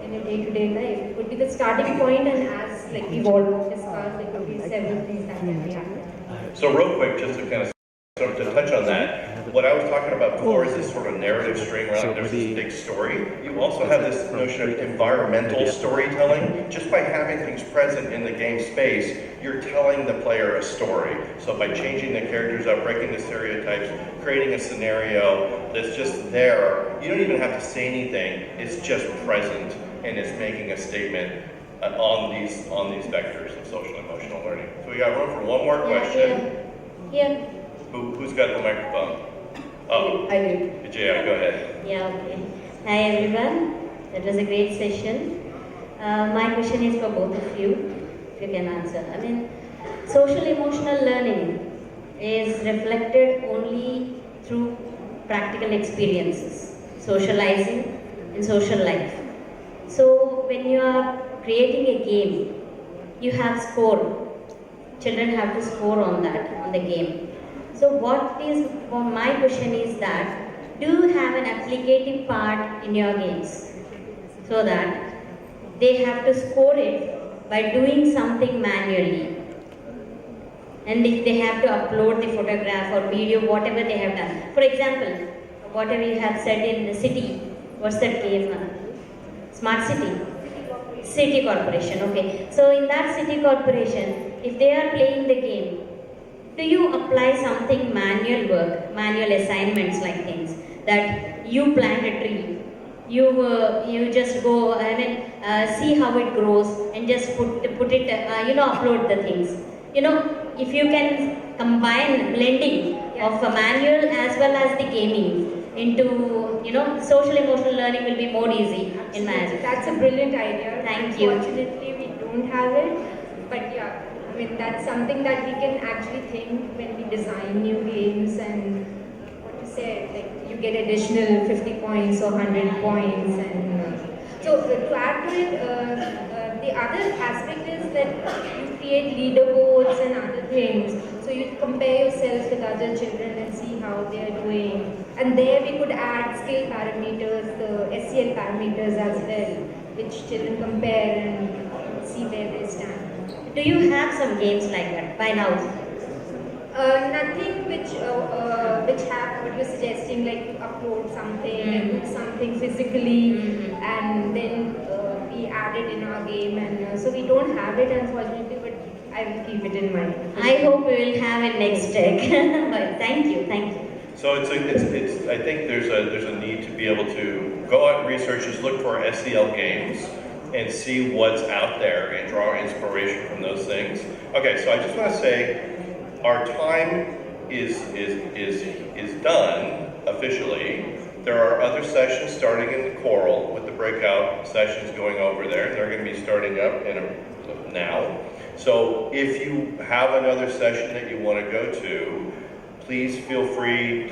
in in your day-to-day life. It could be the starting point, and as like we've all discussed, there could be several things that can be happening. So real quick, just to kind of sort of to touch on that, what I was talking about before is this sort of narrative string around there's this big story. You also have this notion of environmental storytelling. Just by having things present in the game space, you're telling the player a story. So by changing the characters up, breaking the stereotypes, creating a scenario that's just there, you don't even have to say anything. It's just present and it's making a statement on these vectors of social emotional learning. So we got room for one more question. Yeah. Who's got the microphone? Oh, I do. Yeah, go ahead. Yeah, okay. Hi everyone. That was a great session. My question is for both of you, if you can answer. I mean, social emotional learning is reflected only through practical experiences, socializing and social life. So when you are creating a game, you have score. Children have to score on that, on the game. So my question is that, do you have an applicative part in your games? So that they have to score it by doing something manually. And if they have to upload the photograph or video, whatever they have done. For example, whatever you have said in the city, what's that game? Smart City? City Corporation, okay. So in that City Corporation, if they are playing the game, do you apply something manual work, manual assignments like things, that you plant a tree, you just go and see how it grows and just put it, upload the things. If you can combine blending of a manual as well as the gaming into, social emotional learning will be more easy in my opinion. That's a brilliant idea. Thank you. Unfortunately, we don't have it, but yeah, I mean, that's something that we can actually think when we design new games, and what you said, like you get additional 50 points or 100 points. And so to add to it, the other aspect is that you create leaderboards and other things. So you compare yourself with other children and see how they are doing. And there we could add skill parameters, the SEL parameters as well, which children compare and see where they stand. Do you have some games like that by now? Nothing which have what you're suggesting, like upload something and do something physically, and then we add it in our game, and so we don't have it unfortunately, but I will keep it in mind. I hope we will have it next deck. But thank you. So it's I think there's a need to be able to go out and research, just look for SEL games and see what's out there and draw inspiration from those things. Okay, so I just want to say our time is done officially. There are other sessions starting in the Coral with the breakout sessions going over there. They're going to be starting up now. So if you have another session that you want to go to, please feel free.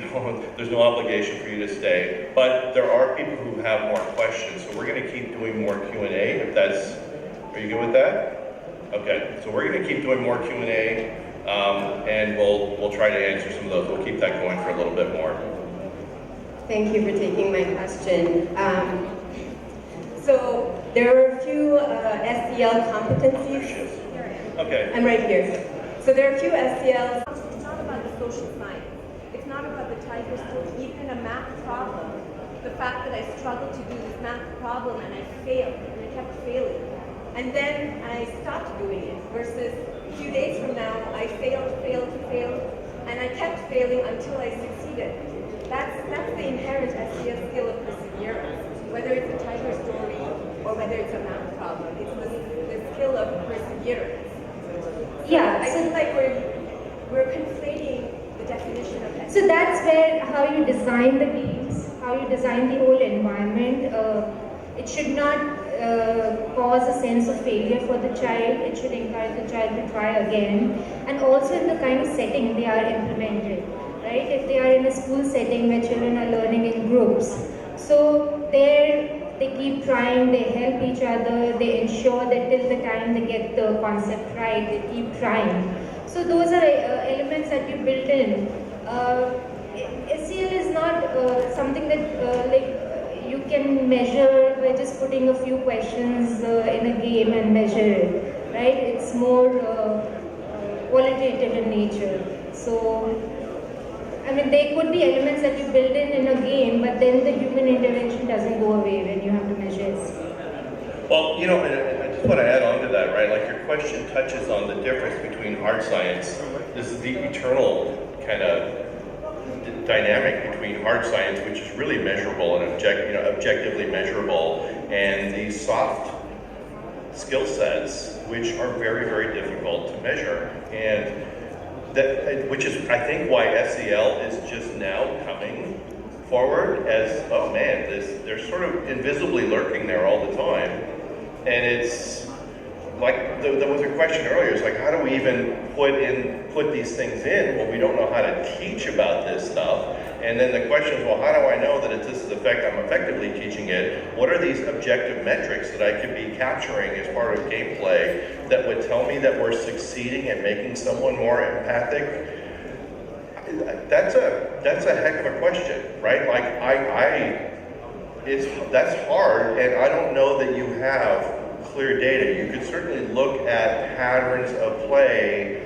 There's no obligation for you to stay, but there are people who have more questions, so we're going to keep doing more Q&A. If that's, are you good with that? Okay, so we're going to keep doing more Q&A, and we'll try to answer some of those. We'll keep that going for a little bit more. Thank you for taking my question. So there are a few SEL competencies. Okay. I'm right here. So there are a few SELs. It's not about the social science. It's not about the tiger story. Even a math problem, the fact that I struggled to do this math problem and I failed, and I kept failing. And then I stopped doing it, versus a few days from now, I failed, and I kept failing until I succeeded. That's the inherent SEL skill of perseverance. Whether it's a tiger story or whether it's a math problem, it's the skill of perseverance. Yeah, I feel like we're conflating the definition of SEL. So that's where how you design the games, how you design the whole environment. It should not cause a sense of failure for the child. It should encourage the child to try again, and also in the kind of setting they are implemented. Right? If they are in a school setting where children are learning in groups, so there they keep trying, they help each other, they ensure that till the time they get the concept right, they keep trying. So those are elements that you built in. SEL is not something that like you can measure by just putting a few questions in a game and measure it, right? It's more qualitative in nature. So, I mean, there could be elements that you build in a game, but then the human intervention doesn't go away when you have to measure it. Well, you know, and I just want to add on to that, right? Like your question touches on the difference between hard science. This is the eternal kind of dynamic between hard science, which is really measurable and objectively measurable, and these soft skill sets, which are very, very difficult to measure. And that, which is, I think, why SEL is just now coming forward as, oh man, they're sort of invisibly lurking there all the time. And it's like, there was a question earlier, it's like, how do we even put these things in when we don't know how to teach about this stuff? And then the question is, well, how do I know that this is I'm effectively teaching it? What are these objective metrics that I could be capturing as part of gameplay that would tell me that we're succeeding at making someone more empathic? That's a heck of a question, right? Like that's hard, and I don't know that you have clear data. You could certainly look at patterns of play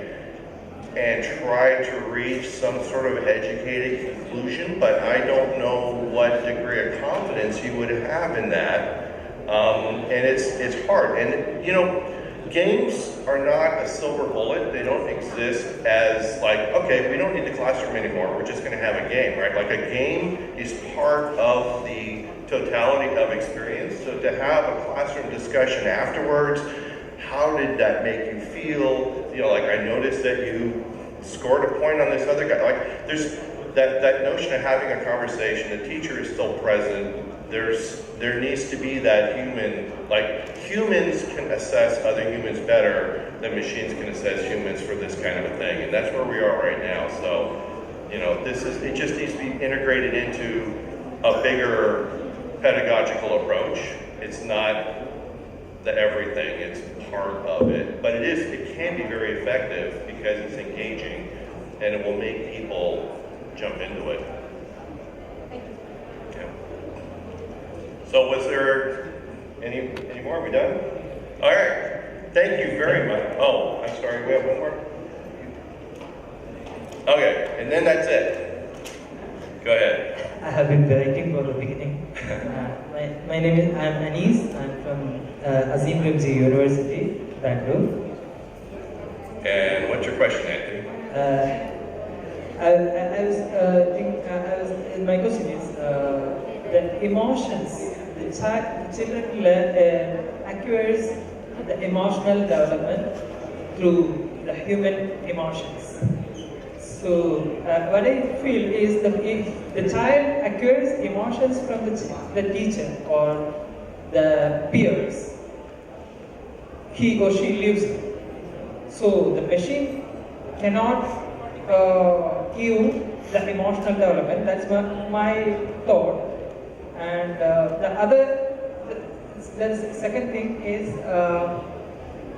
and try to reach some sort of educated conclusion, but I don't know what degree of confidence you would have in that. And it's hard. And you know, games are not a silver bullet. They don't exist as like, okay, we don't need the classroom anymore. We're just gonna have a game, right? Like a game is part of the totality of experience. So to have a classroom discussion afterwards, how did that make you feel? You know, like I noticed that you scored a point on this other guy. Like there's that notion of having a conversation, the teacher is still present. There needs to be that human, like humans can assess other humans better than machines can assess humans for this kind of a thing. And that's where we are right now. So, you know, it just needs to be integrated into a bigger pedagogical approach. It's not the everything, it's part of it. But it can be very effective because it's engaging and it will make people jump into it. Yeah. So was there any more? Are we done? All right. Thank you very much. Oh, I'm sorry, we have one more? Okay, and then that's it. Go ahead. I have been waiting for the beginning. My name is, I'm Anis. I'm from Azim Rimzi University, Bangalore. And what's your question, Anthony? My question is, the emotions, the children acquires the emotional development through the human emotions. So what I feel is that if the child acquires emotions from the teacher or the peers, he or she lives. So the machine cannot give the emotional development. That's my thought. And the second thing is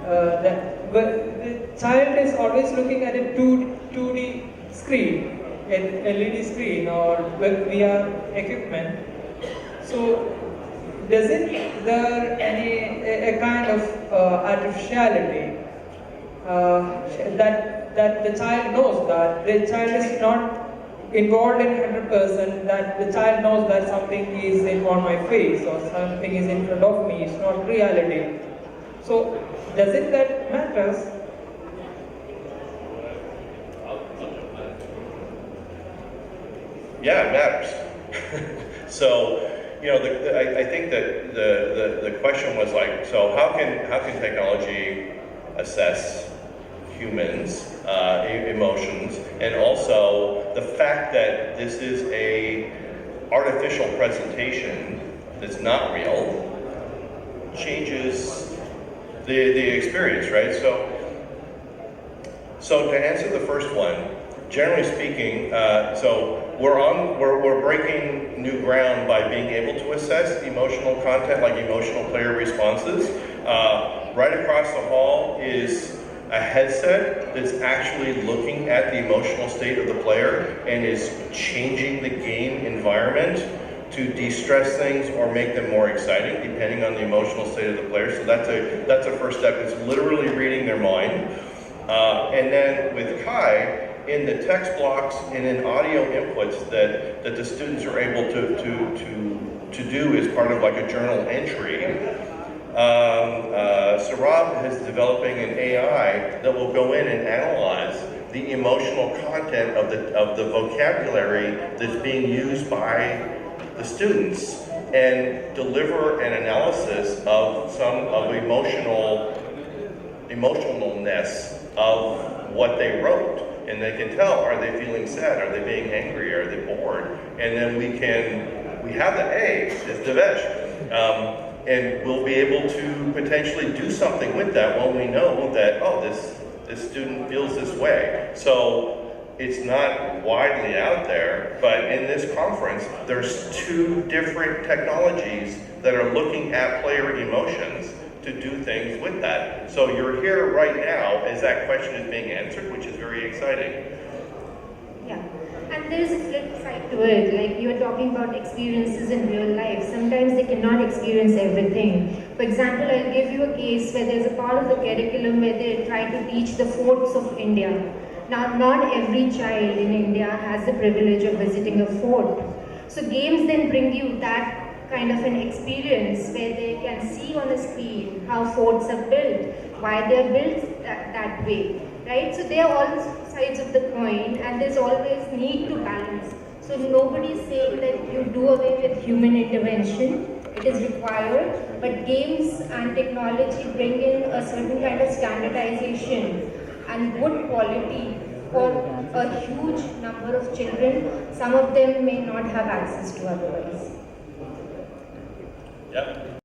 that the child is always looking at a 2D screen, an LED screen or VR equipment. So doesn't there any a kind of artificiality that the child knows that the child is not involved in 100%, that the child knows that something is on my face or something is in front of me, it's not reality. So doesn't that matters? Yeah, it matters. So, you know, I think that the question was like, so how can technology assess humans' emotions, and also the fact that this is a artificial presentation that's not real changes the experience, right? So to answer the first one, generally speaking, so we're breaking new ground by being able to assess emotional content, like emotional player responses. Right across the hall is a headset that's actually looking at the emotional state of the player and is changing the game environment to de-stress things or make them more exciting, depending on the emotional state of the player. So that's a first step. It's literally reading their mind. And then with Kai, in the text blocks and in audio inputs that the students are able to do as part of like a journal entry, Sarab is developing an AI that will go in and analyze the emotional content of the vocabulary that's being used by the students and deliver an analysis of some of emotionalness of what they wrote. And they can tell, are they feeling sad? Are they being angry? Are they bored? And then we have the A, is Devesh. And we'll be able to potentially do something with that when we know that, oh, this student feels this way. So it's not widely out there, but in this conference, there's 2 different technologies that are looking at player emotions to do things with that. So you're here right now as that question is being answered, which is very exciting. Yeah, and there is a flip side to it. Like you're talking about experiences in real life. Sometimes they cannot experience everything. For example, I'll give you a case where there's a part of the curriculum where they try to teach the forts of India. Now, not every child in India has the privilege of visiting a fort. So games then bring you that kind of an experience where they can see on a screen how forts are built, why they're built that way, right? So they are all sides of the coin, and there's always need to balance. So nobody is saying that you do away with human intervention. It is required, but games and technology bring in a certain kind of standardization and good quality for a huge number of children. Some of them may not have access to otherwise. Yep.